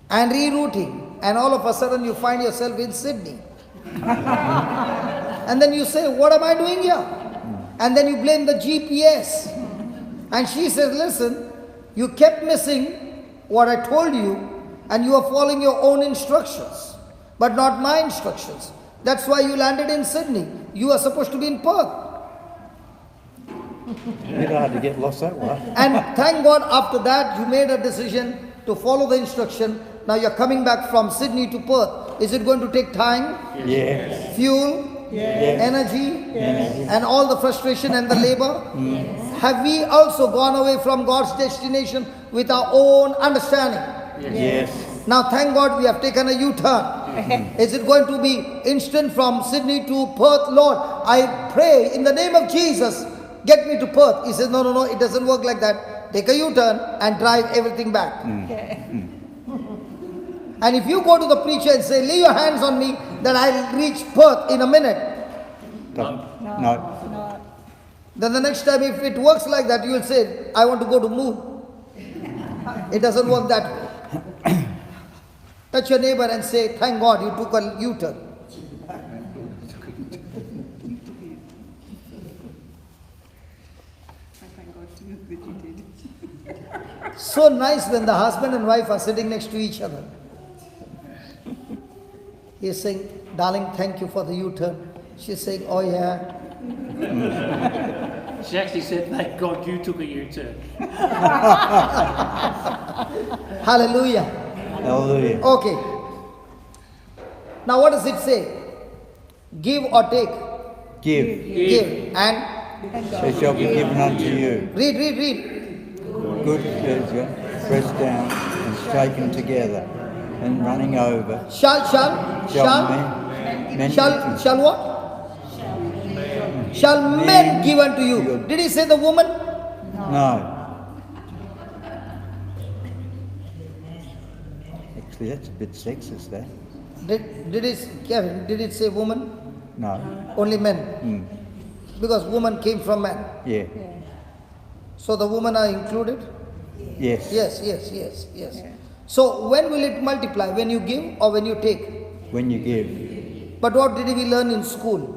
and rerouting. And all of a sudden you find yourself in Sydney. And then you say, what am I doing here? And then you blame the GPS. And she says, listen, you kept missing what I told you and you are following your own instructions, but not my instructions. That's why you landed in Sydney. You are supposed to be in Perth. Bit hard to get lost that way. And thank God after that you made a decision to follow the instruction. Now you're coming back from Sydney to Perth. Is it going to take time? Yeah. Fuel? Yes. Energy? Energy. And all the frustration and the labor? Have we also gone away from God's destination with our own understanding? Yes. Now thank God we have taken a U-turn. Is it going to be instant from Sydney to Perth? Lord, I pray in the name of Jesus, get me to Perth. He says, no, it doesn't work like that. Take a U-turn and drive everything back. And if you go to the preacher and say, lay your hands on me that I'll reach Perth in a minute, No. then the next time if it works like that, you will say, I want to go to moon. It doesn't work that way. Touch your neighbor and say, thank God you took a U-turn. So nice when the husband and wife are sitting next to each other. He is saying, darling, thank you for the U-turn. She's saying, oh yeah. She actually said, thank God you took a U-turn. Hallelujah. Hallelujah. Okay. Now what does it say? Give or take? Give. Give. And So shall be given unto you. read. Good measure, pressed down and shaken together and running over. Shall what? Shall men give unto you? Did he say the woman? No. Actually, that's a bit sexist, that. Kevin, did it say woman? No. Only men. Because woman came from man. Yeah. So the women are included? Yes. Yes. So when will it multiply? When you give or when you take? When you give. But what did we learn in school?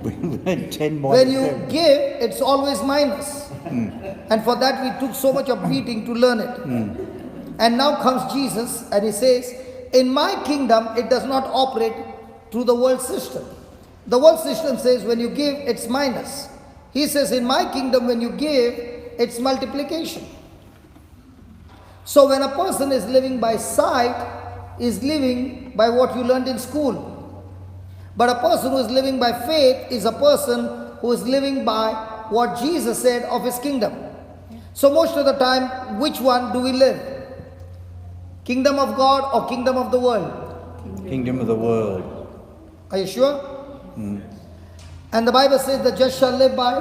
We learned 10 more. When you give, it's always minus. And for that we took so much of beating to learn it. And now comes Jesus and he says, in my kingdom it does not operate through the world system. The world system says when you give, it's minus. He says, in my kingdom, when you give, it's multiplication. So when a person is living by sight, is living by what you learned in school. But a person who is living by faith is a person who is living by what Jesus said of his kingdom. So most of the time, which one do we live? Kingdom of God or kingdom of the world? Kingdom of the world. Are you sure? And the Bible says the just shall live by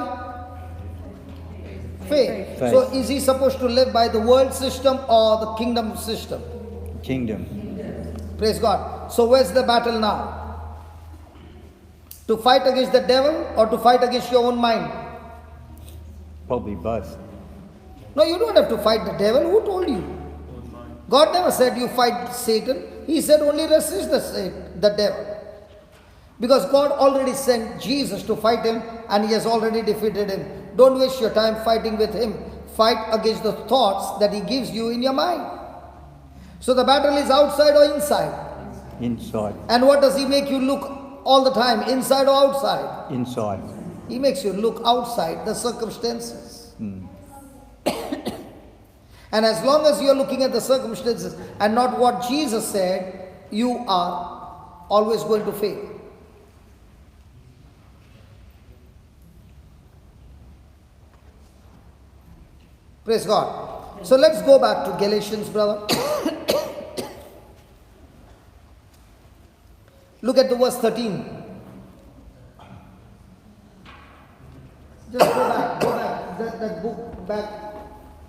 faith. So is he supposed to live by the world system or the kingdom system? Kingdom. Praise God. So where's the battle now? To fight against the devil or to fight against your own mind? Probably both. No, you don't have to fight the devil. Who told you? God never said you fight Satan. He said only resist the devil. Because God already sent Jesus to fight him and he has already defeated him. Don't waste your time fighting with him. Fight against the thoughts that he gives you in your mind. So the battle is outside or inside? Inside. And what does he make you look all the time? Inside or outside? Inside. He makes you look outside the circumstances. And as long as you are looking at the circumstances and not what Jesus said, you are always going to fail. Praise God. So let's go back to Galatians, brother. Look at the verse 13. Just go back, that book back,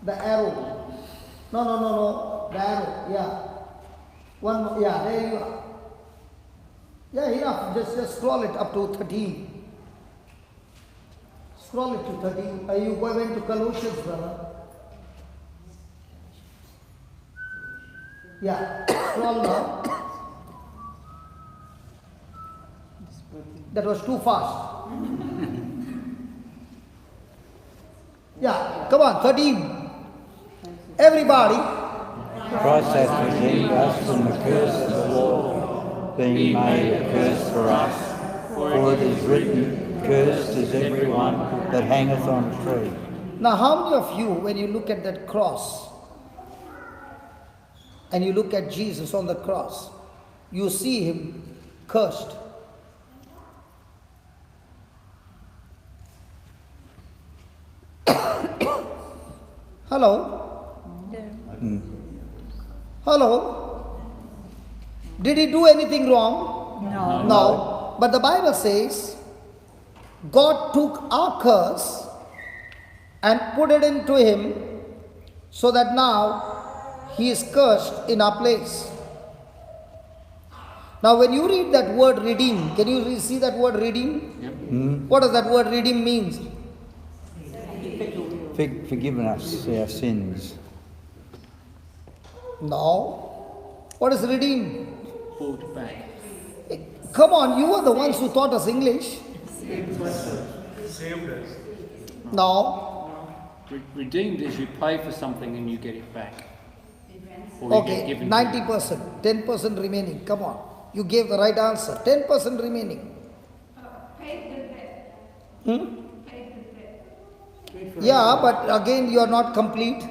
the arrow. No, the arrow, yeah. One more, yeah, there you are. Yeah, enough, just scroll it up to 13. Scroll it to 13. You went to Colossians, brother. Yeah, scroll now. That was too fast. Yeah, come on, 13. Everybody. Christ hath redeemed us from the curse of the law, being made a curse for us. For it is written, cursed is everyone that hangeth on a tree. Now, how many of you, when you look at that cross, and you look at Jesus on the cross, you see him cursed? Hello? Hello? Did he do anything wrong? No. No. But the Bible says, God took our curse and put it into him so that now he is cursed in our place. Now when you read that word redeem, can you see that word redeem? Yep. What does that word redeem means? Forgiven us our sins. No. What is redeem? Brought back. Come on, you are the ones who taught us English. Saved us. No. Redeemed is you pay for something and you get it back. Or you get Okay, given to you. 90%, 10% remaining. Come on. You gave the right answer. 10% remaining. Yeah, but again you are not complete.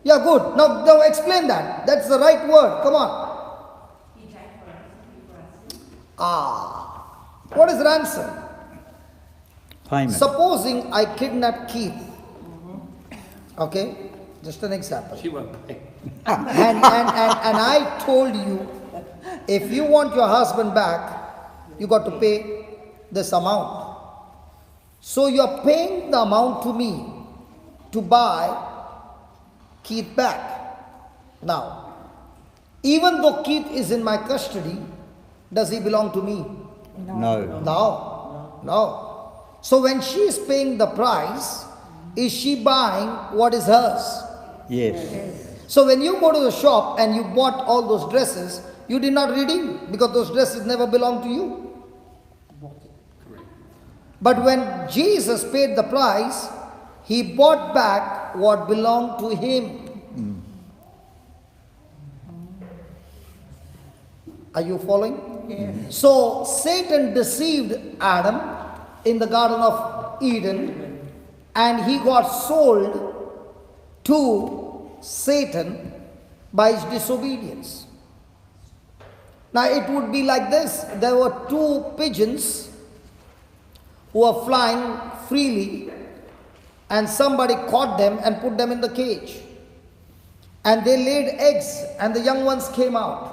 Yeah, good. Now explain that. That's the right word. Come on. What is ransom? Payment. Supposing I kidnap Keith. Okay, just an example. She won't pay. And I told you, if you want your husband back, you got to pay this amount. So you are paying the amount to me to buy Keith back. Now, even though Keith is in my custody, does he belong to me? No. No. So when she is paying the price, is she buying what is hers? Yes. So when you go to the shop and you bought all those dresses, you did not redeem because those dresses never belonged to you. But when Jesus paid the price, he bought back what belonged to him. Are you following? Yes. So Satan deceived Adam in the Garden of Eden and he got sold to Satan by his disobedience. Now it would be like this. There were two pigeons who were flying freely and somebody caught them and put them in the cage. And they laid eggs and the young ones came out.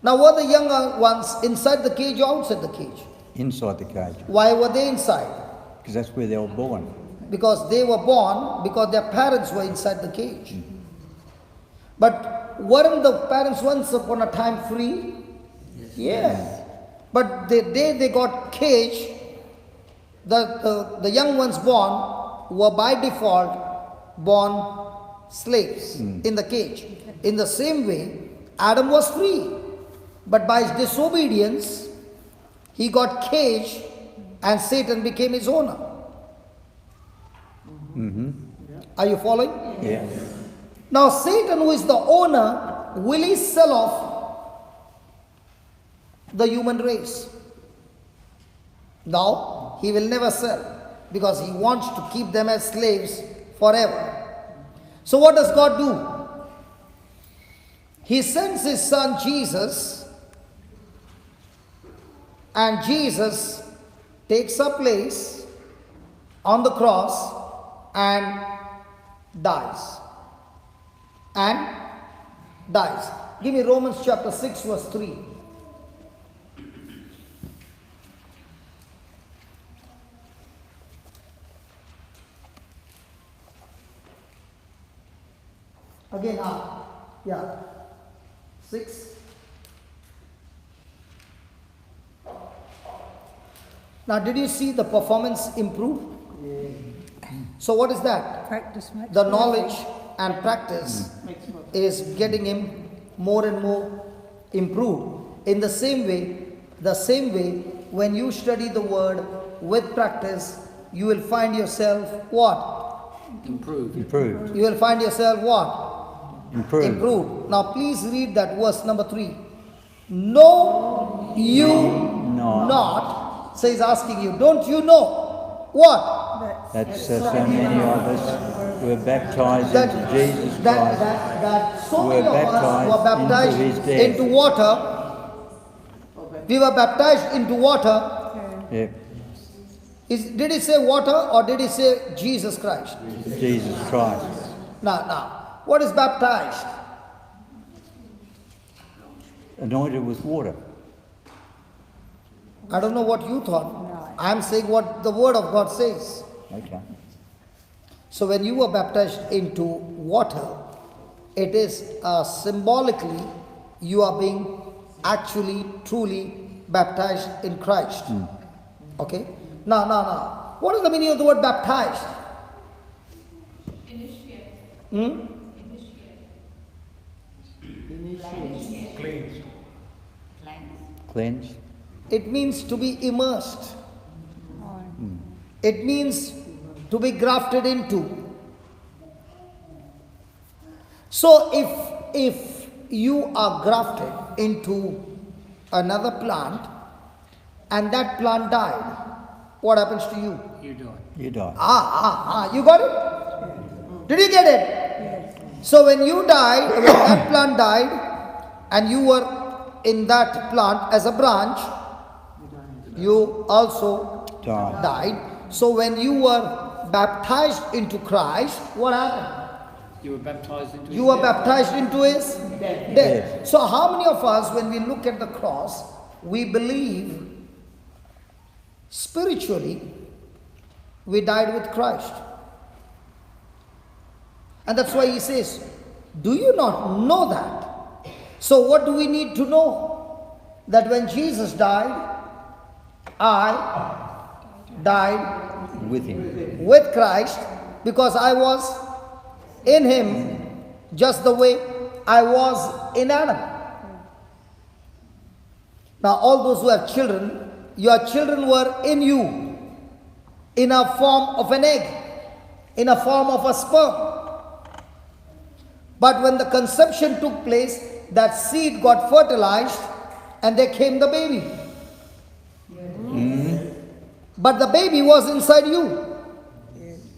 Now were the younger ones inside the cage or outside the cage? Inside the cage. Why were they inside? Because that's where they were born. Because they were born because their parents were inside the cage. But weren't the parents once upon a time free? Yes. But the day they got caged, the young ones born, were by default born slaves in the cage. In the same way, Adam was free, but by his disobedience, he got caged and Satan became his owner. Are you following? Yeah. Now Satan, who is the owner, will he sell off the human race? No, he will never sell, because he wants to keep them as slaves forever. So what does God do? He sends his son Jesus, and Jesus takes a place on the cross and dies. And dies. Give me Romans chapter 6 verse 3. Again, yeah. 6. Now, did you see the performance improve? So what is that? Practice makes The perfect. knowledge and practice is getting him more and more improved. In the same way, when you study the word with practice, you will find yourself what? Improved. Improved. You will find yourself what? Improved. Improved. Now please read that verse number 3. Know you not, says asking you, don't you know what? That's so many of us were baptized into Jesus Christ. That so Were many of us were baptized into his baptized death. into water. We were baptized into water. Yeah. Did he say water or did he say Jesus Christ? Jesus Christ. Now, what is baptized? Anointed with water. I don't know what you thought. I am saying what the word of God says. Okay. So when you were baptized into water, it is symbolically you are being actually, truly baptized in Christ. Okay? Now. What is the meaning of the word baptized? Cleansed. Cleansed. It means to be immersed. It means to be grafted into. So if you are grafted into another plant and that plant died, what happens to you? You die. You die. You got it? Did you get it? Yes. So when you died, when that plant died, and you were in that plant as a branch, you also Die. died. So when you were baptized into Christ, what happened? You were baptized into You his were death. baptized into his death. Death. So how many of us, when we look at the cross, we believe spiritually we died with Christ? And that's why he says, do you not know that? So what do we need to know? That when Jesus died, I died With him. with Christ, because I was in him just the way I was in Adam. Now all those who have children, your children were in you in a form of an egg, in a form of a sperm. But when the conception took place, that seed got fertilized and there came the baby. But the baby was inside you.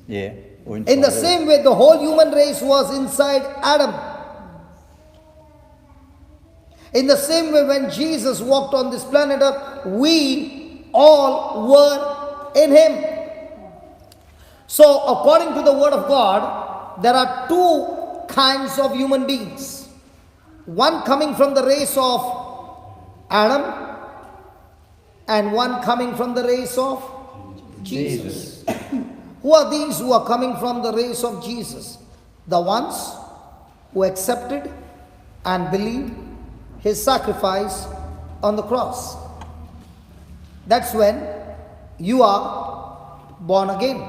Yeah. Or In the inside same way, the whole human race was inside Adam. In the same way, when Jesus walked on this planet Earth, we all were in him. So, according to the word of God, there are two kinds of human beings. One coming from the race of Adam, and one coming from the race of Jesus. Who are these who are coming from the race of Jesus? The ones who accepted and believed his sacrifice on the cross. That's when you are born again.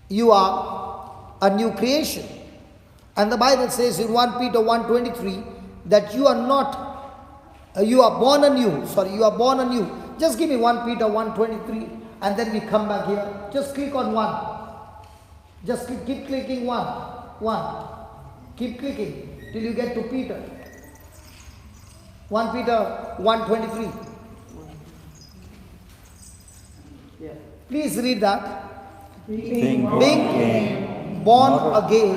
you are a new creation. And the Bible says in 1 Peter 1:23 that you are born anew. You are born anew. Just give me 1 Peter 1:23 and then we come back here. Just click on one. Just keep clicking one. Keep clicking till you get to Peter. 1 Peter 1:23. Please read that. Being Born again,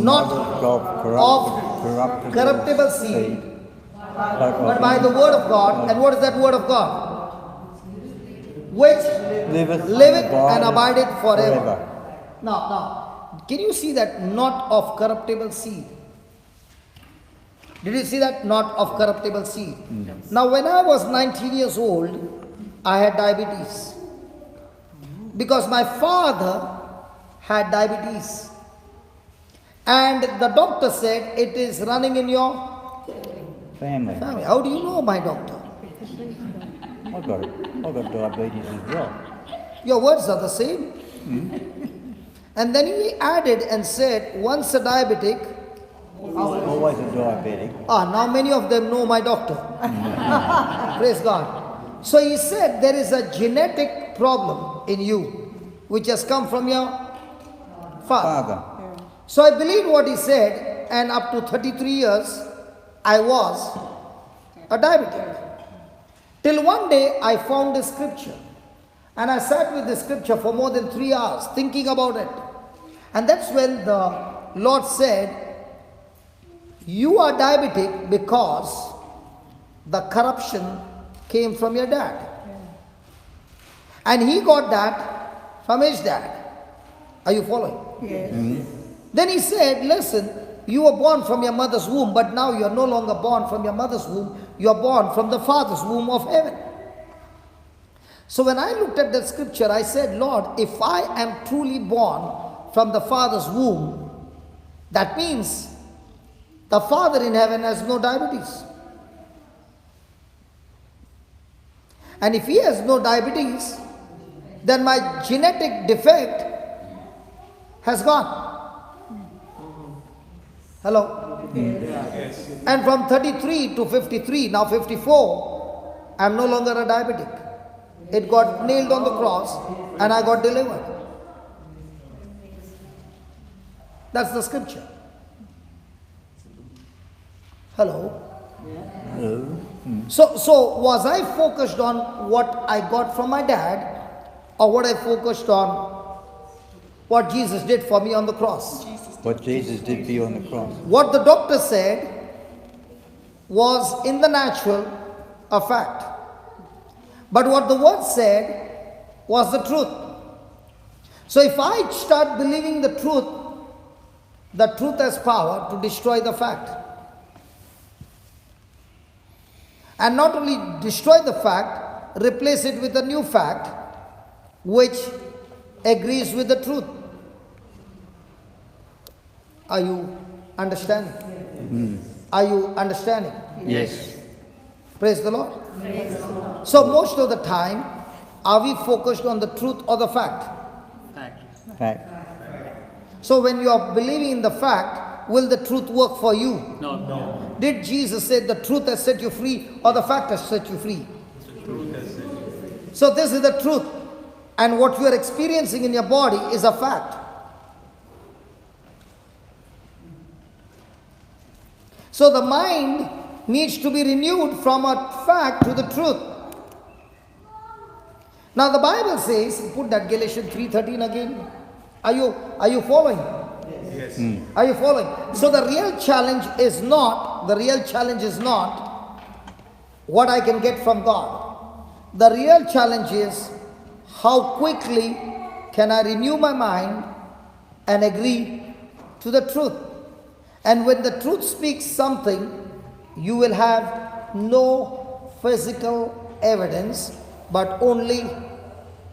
not of of corruptible seed, but by the word of God. And what is that word of God? Which liveth and abideth forever. Now, can you see that not of corruptible seed? Did you see that? Not of corruptible seed. Now, when I was 19 years old, I had diabetes. Because my father had diabetes. And the doctor said it is running in your family. How do you know, my doctor? I got diabetes as well. Your words are the same. And then he added and said, once a diabetic. Always a diabetic. Now many of them know my doctor. Praise God. So he said there is a genetic problem in you, which has come from your father. So I believed what he said, and up to 33 years, I was a diabetic. Till one day I found a scripture, and I sat with the scripture for more than 3 hours thinking about it. And that's when the Lord said, you are diabetic because the corruption came from your dad. And he got that from his dad. Are you following? Yes. Then he said, listen, you were born from your mother's womb, but now you are no longer born from your mother's womb. You are born from the Father's womb of heaven. So when I looked at that scripture, I said, Lord, if I am truly born from the Father's womb, that means the Father in heaven has no diabetes. And if he has no diabetes, then my genetic defect has gone. Hello? Yes. And from 33 to 53, now 54, I am no longer a diabetic. It got nailed on the cross and I got delivered. That's the scripture. Hello? Hello. So was I focused on what I got from my dad, or what I focused on what Jesus did for me on the cross? What Jesus did for you on the cross. What the doctor said was in the natural a fact. But what the word said was the truth. So if I start believing the truth has power to destroy the fact. And not only destroy the fact, replace it with a new fact which agrees with the truth. Are you understanding? Are you understanding? Yes. Praise the Lord. So most of the time, are we focused on the truth or the fact? Fact. So when you are believing in the fact, will the truth work for you? No. Did Jesus say the truth has set you free or the fact has set you free? So this is the truth. And what you are experiencing in your body is a fact. So the mind needs to be renewed from a fact to the truth. Now the Bible says, put that Galatians 3:13 again. Are you following? Yes. Are you following? So the real challenge is not what I can get from God. The real challenge is how quickly can I renew my mind and agree to the truth. And when the truth speaks something, you will have no physical evidence, but only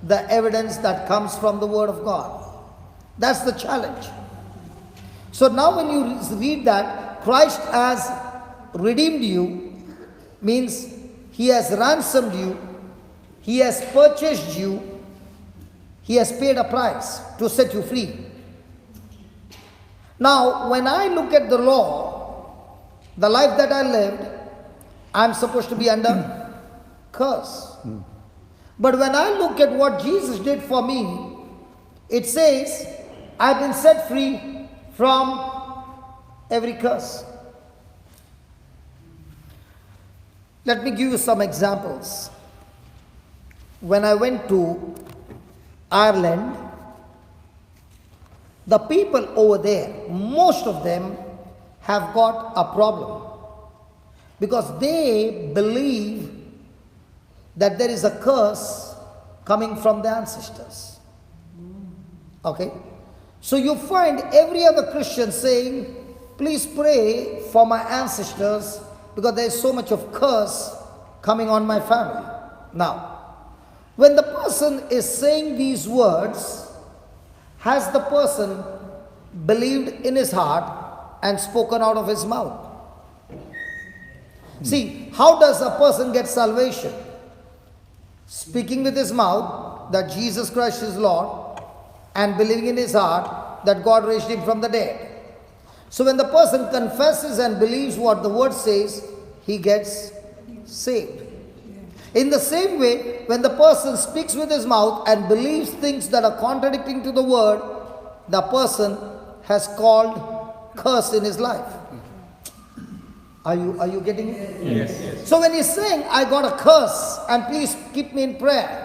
the evidence that comes from the Word of God. That's the challenge. So now when you read that Christ has redeemed you, means He has ransomed you, He has purchased you, He has paid a price to set you free. Now, when I look at the law, the life that I lived, I'm supposed to be under curse. But when I look at what Jesus did for me, it says, I've been set free from every curse. Let me give you some examples. When I went to Ireland, the people over there, most of them have got a problem because they believe that there is a curse coming from the ancestors. Okay? So you find every other Christian saying, please pray for my ancestors because there is so much of curse coming on my family. Now, when the person is saying these words, has the person believed in his heart and spoken out of his mouth? See, how does a person get salvation? Speaking with his mouth that Jesus Christ is Lord and believing in his heart that God raised him from the dead. So when the person confesses and believes what the word says, he gets saved. In the same way, when the person speaks with his mouth and believes things that are contradicting to the word, the person has called curse in his life. Are you getting it? Yes. So when he's saying, I got a curse and please keep me in prayer,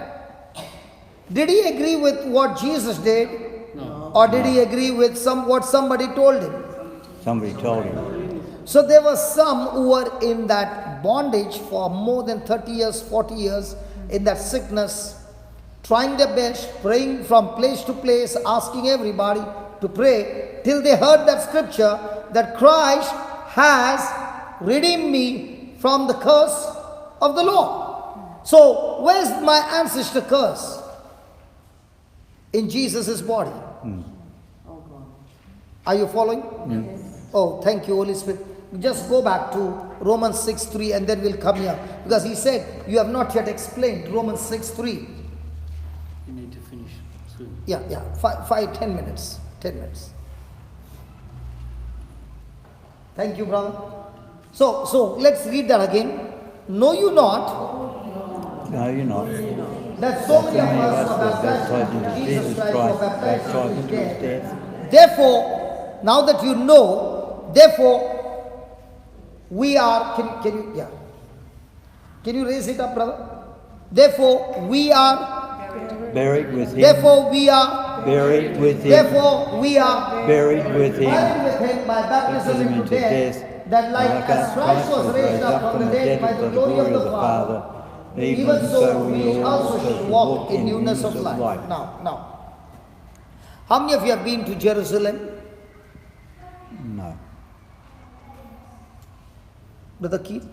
did he agree with what Jesus did? No. Or did he agree with what somebody told him? Somebody told him. So there were some who were in that bondage for more than 30 years, 40 years, in that sickness, trying their best, praying from place to place, asking everybody to pray, till they heard that scripture that Christ has redeemed me from the curse of the law. So where's my ancestor curse? In Jesus' body. Are you following? Oh, thank you, Holy Spirit. Just go back to Romans 6:3 and then we'll come here. Because he said, you have not yet explained Romans 6:3. You need to finish soon. Yeah, 10 minutes. 10 minutes. Thank you, brother. So let's read that again. Know you not No, you're not. that so many of Many of us us are were baptized into baptized Jesus Christ, baptized into his death. Therefore, now that you know, therefore, we are, can you raise it up, brother? Therefore, we are, Buried with him. therefore, we are, Buried with him. therefore, we are Buried with him. buried with him by baptism into death, that like as Christ was raised up from the dead by the glory of the Father, even so we also should walk in newness of life. Now, how many of you have been to Jerusalem? No. Brother Keith?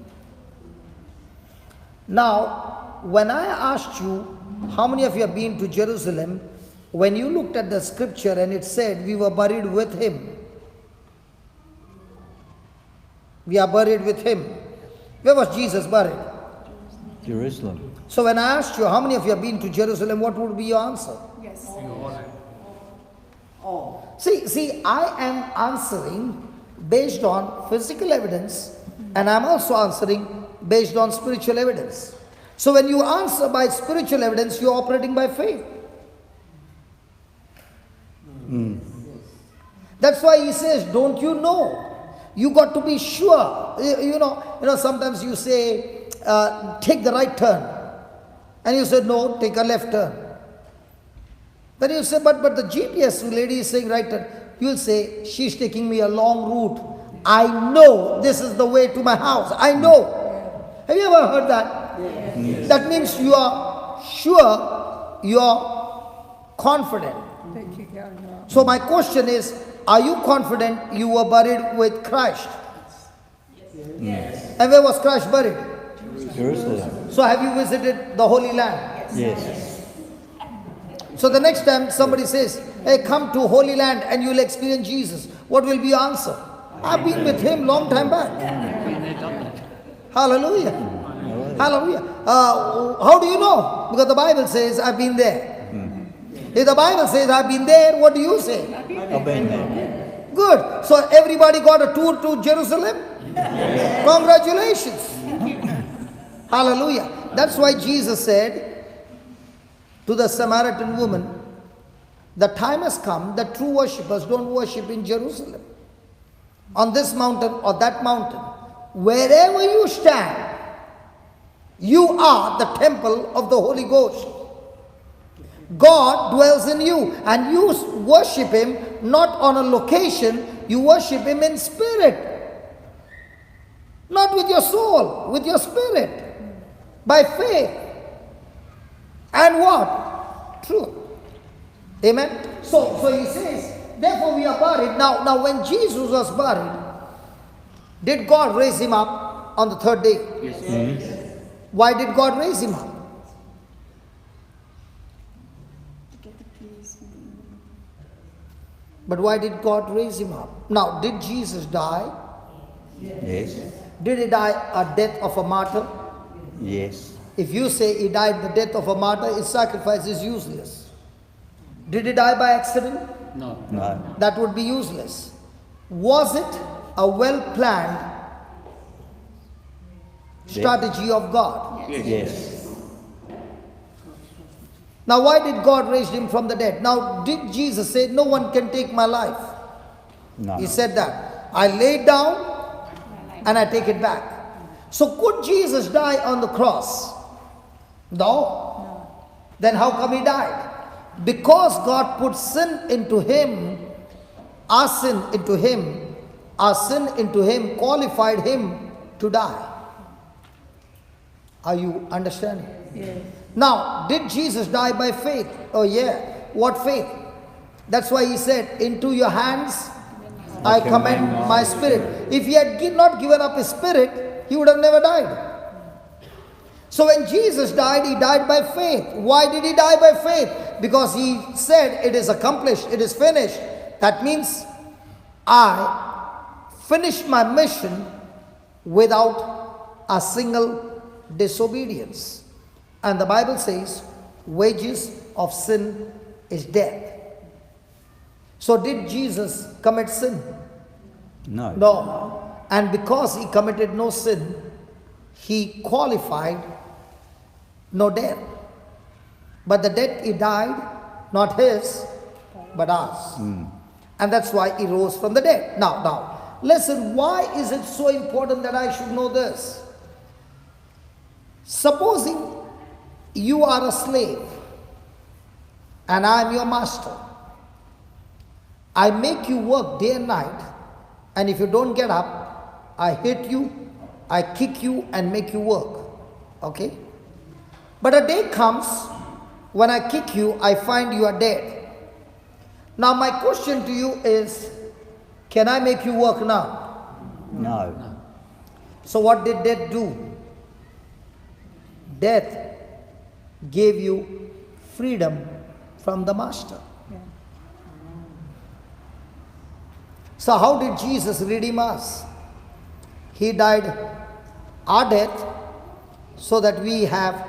Now, when I asked you, how many of you have been to Jerusalem, when you looked at the scripture and it said, we were buried with him. We are buried with him. Where was Jesus buried? Jerusalem. So when I asked you, how many of you have been to Jerusalem, what would be your answer? Yes. See, I am answering based on physical evidence, and I'm also answering based on spiritual evidence. So when you answer by spiritual evidence, you're operating by faith. That's why he says, don't you know? You got to be sure. You know, sometimes you say, take the right turn. And you say, no, take a left turn. Then you say, but the GPS lady is saying right turn. You will say, she's taking me a long route. I know this is the way to my house. I know. Have you ever heard that? Yes. That means you are sure, you are confident. Thank you, God. So my question is, are you confident you were buried with Christ? Yes. And where was Christ buried? Jerusalem. So have you visited the Holy Land? Yes. So the next time somebody says, hey, come to Holy Land and you'll experience Jesus, what will be your answer? I've been with him long time back. Hallelujah. Hallelujah. How do you know? Because the Bible says, I've been there. If the Bible says, I've been there, what do you say? I've been there. Good. So everybody got a tour to Jerusalem? Congratulations. Hallelujah. That's why Jesus said to the Samaritan woman, the time has come that true worshippers don't worship in Jerusalem, on this mountain or that mountain. Wherever you stand, you are the temple of the Holy Ghost. God dwells in you, and you worship Him not on a location, you worship Him in spirit. Not with your soul, with your spirit. By faith. And what? Truth. Amen? So He says, therefore we are buried. Now when Jesus was buried, did God raise Him up on the third day? Yes. Why did God raise Him up? But why did God raise Him up? Now, did Jesus die? Yes. Did He die a death of a martyr? Yes. If you say He died the death of a martyr, His sacrifice is useless. Did He die by accident? No. No. That would be useless. Was it a well-planned strategy of God? Yes. Now, why did God raise Him from the dead? Now, did Jesus say, no one can take my life? No. He said that. I lay it down and I take it back. So could Jesus die on the cross? No. Then how come He died? Because God put sin into Him, our sin into Him, our sin into Him qualified Him to die. Are you understanding? Yes. Now, did Jesus die by faith? Oh yeah. What faith? That's why He said, into your hands I commend my spirit. If He had not given up His spirit, He would have never died. So when Jesus died, He died by faith. Why did He die by faith? Because He said, it is accomplished, it is finished. That means I finished my mission without a single disobedience. And the Bible says, wages of sin is death. So did Jesus commit sin? No. No. And because He committed no sin, He qualified no death. But the death He died, not His, but ours. And that's why He rose from the dead. Now, listen, why is it so important that I should know this? Supposing you are a slave and I am your master. I make you work day and night, and if you don't get up, I hit you, I kick you and make you work. Okay? But a day comes when I kick you, I find you are dead. Now my question to you is, can I make you work now? No. So what did death do? Death gave you freedom from the master. So how did Jesus redeem us? He died our death so that we have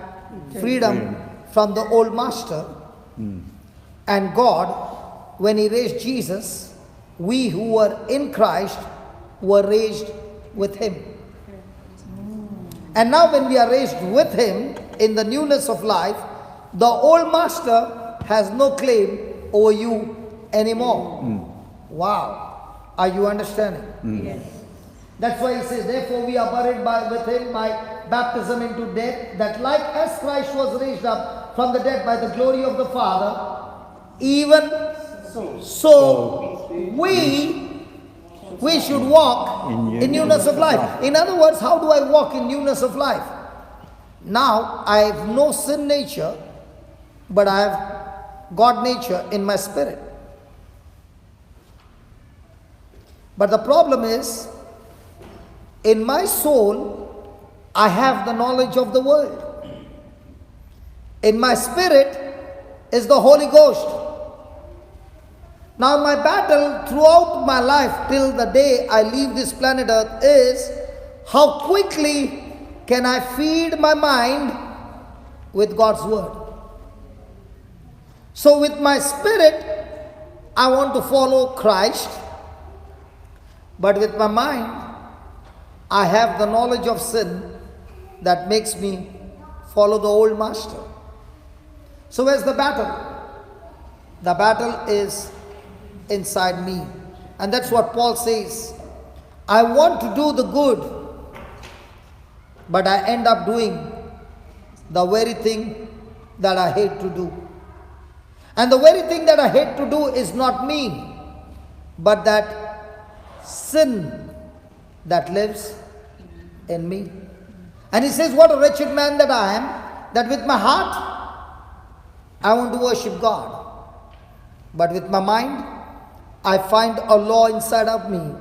freedom from the old master. And God, when He raised Jesus, we who were in Christ were raised with Him. And now when we are raised with Him in the newness of life, the old master has no claim over you anymore. Wow. Are you understanding? Yes. That's why He says, therefore we are buried with Him by baptism into death, that like as Christ was raised up from the dead by the glory of the Father, even so we should walk in newness of life. In other words, how do I walk in newness of life? Now, I have no sin nature, but I have God nature in my spirit. But the problem is, in my soul, I have the knowledge of the world. In my spirit is the Holy Ghost. Now my battle throughout my life till the day I leave this planet Earth is, how quickly can I feed my mind with God's word? So with my spirit, I want to follow Christ, but with my mind, I have the knowledge of sin that makes me follow the old master. So where's the battle? The battle is inside me. And that's what Paul says. I want to do the good, but I end up doing the very thing that I hate to do. And the very thing that I hate to do is not me, but that sin that lives in me. And he says, what a wretched man that I am, that with my heart I want to worship God, but with my mind I find a law inside of me,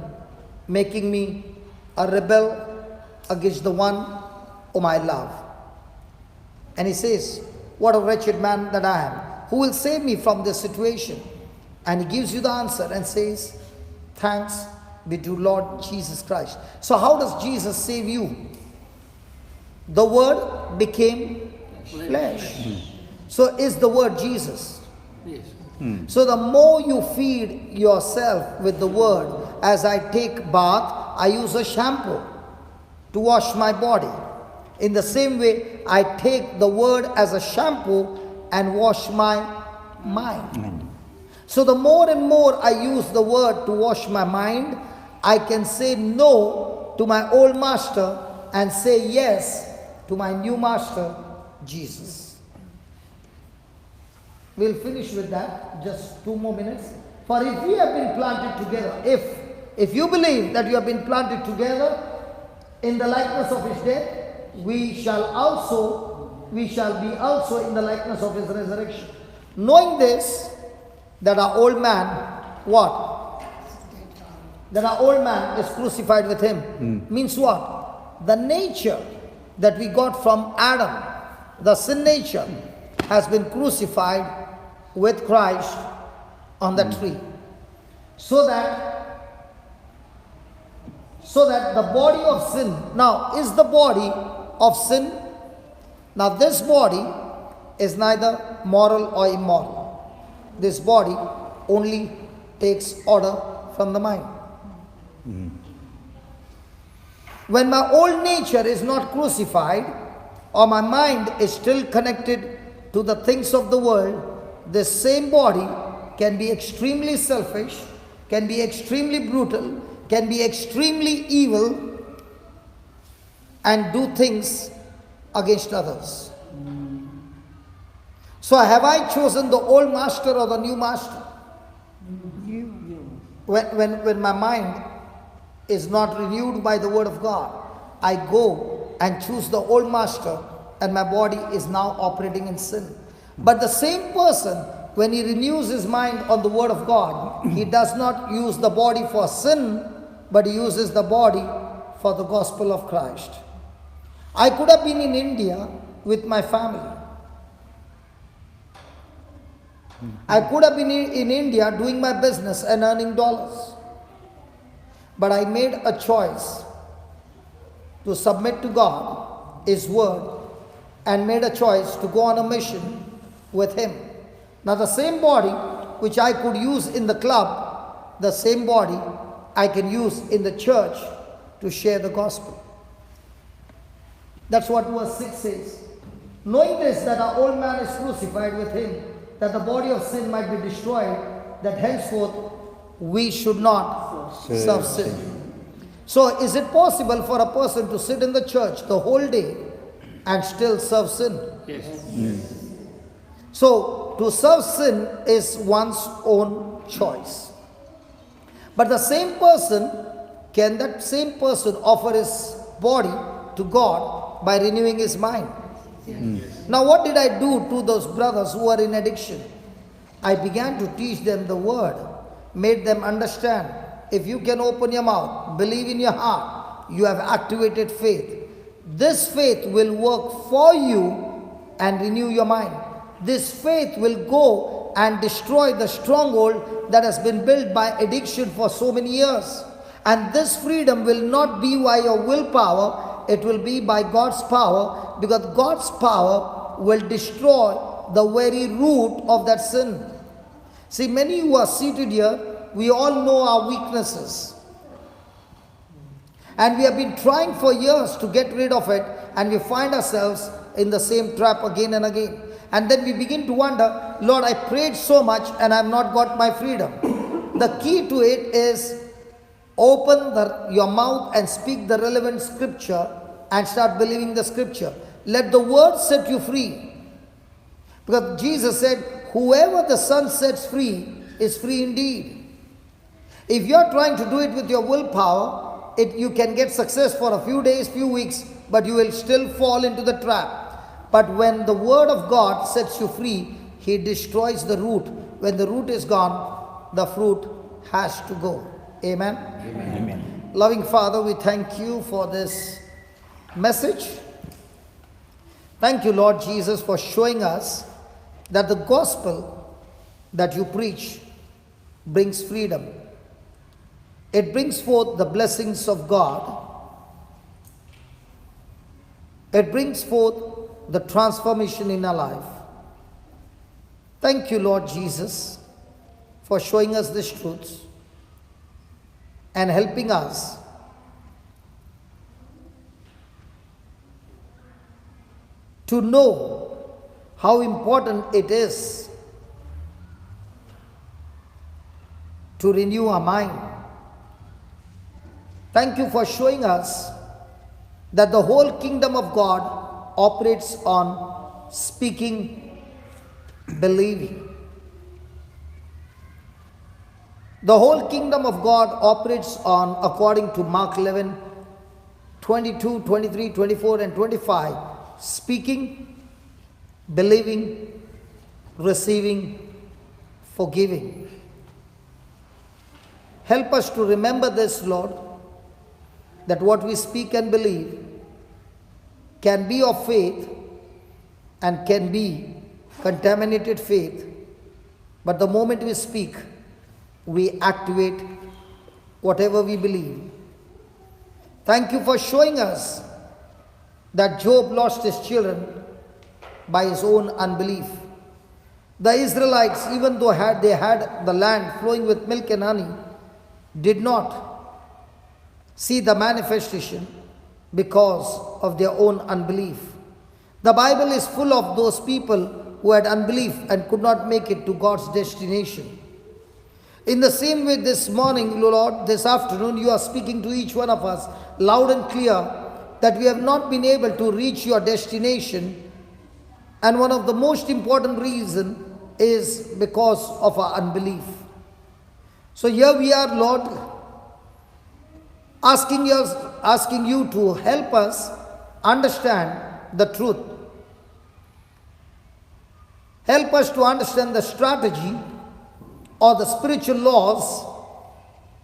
making me a rebel against the one whom I love. And he says, what a wretched man that I am. Who will save me from this situation? And he gives you the answer and says, thanks be to Lord Jesus Christ. So how does Jesus save you? The Word became flesh. So is the Word Jesus? Yes. So the more you feed yourself with the Word, as I take bath, I use a shampoo to wash my body. In the same way, I take the Word as a shampoo and wash my mind. So the more and more I use the Word to wash my mind, I can say no to my old master and say yes to my new master, Jesus. We'll finish with that, just 2 more minutes. For if we have been planted together, if you believe that you have been planted together in the likeness of his death, we shall be also in the likeness of his resurrection. Knowing this, that our old man, what? That our old man is crucified with him. Means what? The nature that we got from Adam, the sin nature, has been crucified with Christ on the tree. So that the body of sin, now is the body of sin. Now this body is neither moral or immoral. This body only takes order from the mind. When my old nature is not crucified, or my mind is still connected to the things of the world, this same body can be extremely selfish, can be extremely brutal, can be extremely evil, and do things against others. So have I chosen the old master or the new master? When my mind is not renewed by the word of God, I go and choose the old master, and my body is now operating in sin. But the same person, when he renews his mind on the word of God, he does not use the body for sin, but he uses the body for the gospel of Christ. I could have been in India with my family. I could have been in India doing my business and earning dollars. But I made a choice to submit to God, His word, and made a choice to go on a mission with Him. Now the same body which I could use in the club, the same body I can use in the church to share the gospel. That's what verse 6 says. Knowing this, that our old man is crucified with Him, that the body of sin might be destroyed, that henceforth we should not serve sin. So is it possible for a person to sit in the church the whole day and still serve sin? Yes. So to serve sin is one's own choice. But the same person, can that same person offer his body to God by renewing his mind? Now what did I do to those brothers who are in addiction? I began to teach them the word, made them understand. If you can open your mouth, believe in your heart, you have activated faith. This faith will work for you and renew your mind. This faith will go and destroy the stronghold that has been built by addiction for so many years. And this freedom will not be by your willpower, it will be by God's power, because God's power will destroy the very root of that sin. See, many who are seated here, we all know our weaknesses. And we have been trying for years to get rid of it, and we find ourselves in the same trap again and again. And then we begin to wonder, Lord, I prayed so much and I have not got my freedom. The key to it is open your mouth and speak the relevant scripture and start believing the scripture. Let the word set you free. Because Jesus said, whoever the Son sets free is free indeed. If you are trying to do it with your willpower, you can get success for a few days, few weeks, but you will still fall into the trap. But when the word of God sets you free, He destroys the root. When the root is gone, the fruit has to go. Amen? Amen. Loving Father, we thank you for this message. Thank you, Lord Jesus, for showing us that the gospel that you preach brings freedom. It brings forth the blessings of God. It brings forth the transformation in our life. Thank you, Lord Jesus, for showing us these truths and helping us to know how important it is to renew our mind. Thank you for showing us that the whole kingdom of God operates on speaking, believing. The whole kingdom of God operates on, according to Mark 11, 22, 23, 24 and 25, speaking, believing, receiving, forgiving. Help us to remember this, Lord, that what we speak and believe can be of faith and can be contaminated faith. But the moment we speak, we activate whatever we believe. Thank you for showing us that Job lost his children by his own unbelief. The Israelites, even though they had the land flowing with milk and honey, did not see the manifestation because of their own unbelief. The Bible is full of those people who had unbelief and could not make it to God's destination. In the same way, this morning, Lord, this afternoon, you are speaking to each one of us loud and clear that we have not been able to reach your destination, and one of the most important reasons is because of our unbelief. So here we are, Lord, asking you to help us understand the truth. Help us to understand the strategy or the spiritual laws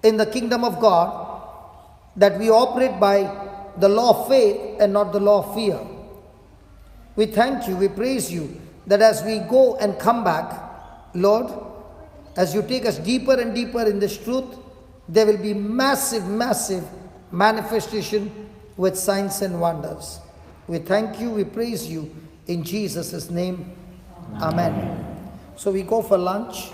in the kingdom of God, that we operate by the law of faith and not the law of fear. We thank you, we praise you, that as we go and come back, Lord, as you take us deeper and deeper in this truth, there will be massive, massive manifestation with signs and wonders. We thank you, we praise you in Jesus' name. Amen. So we go for lunch.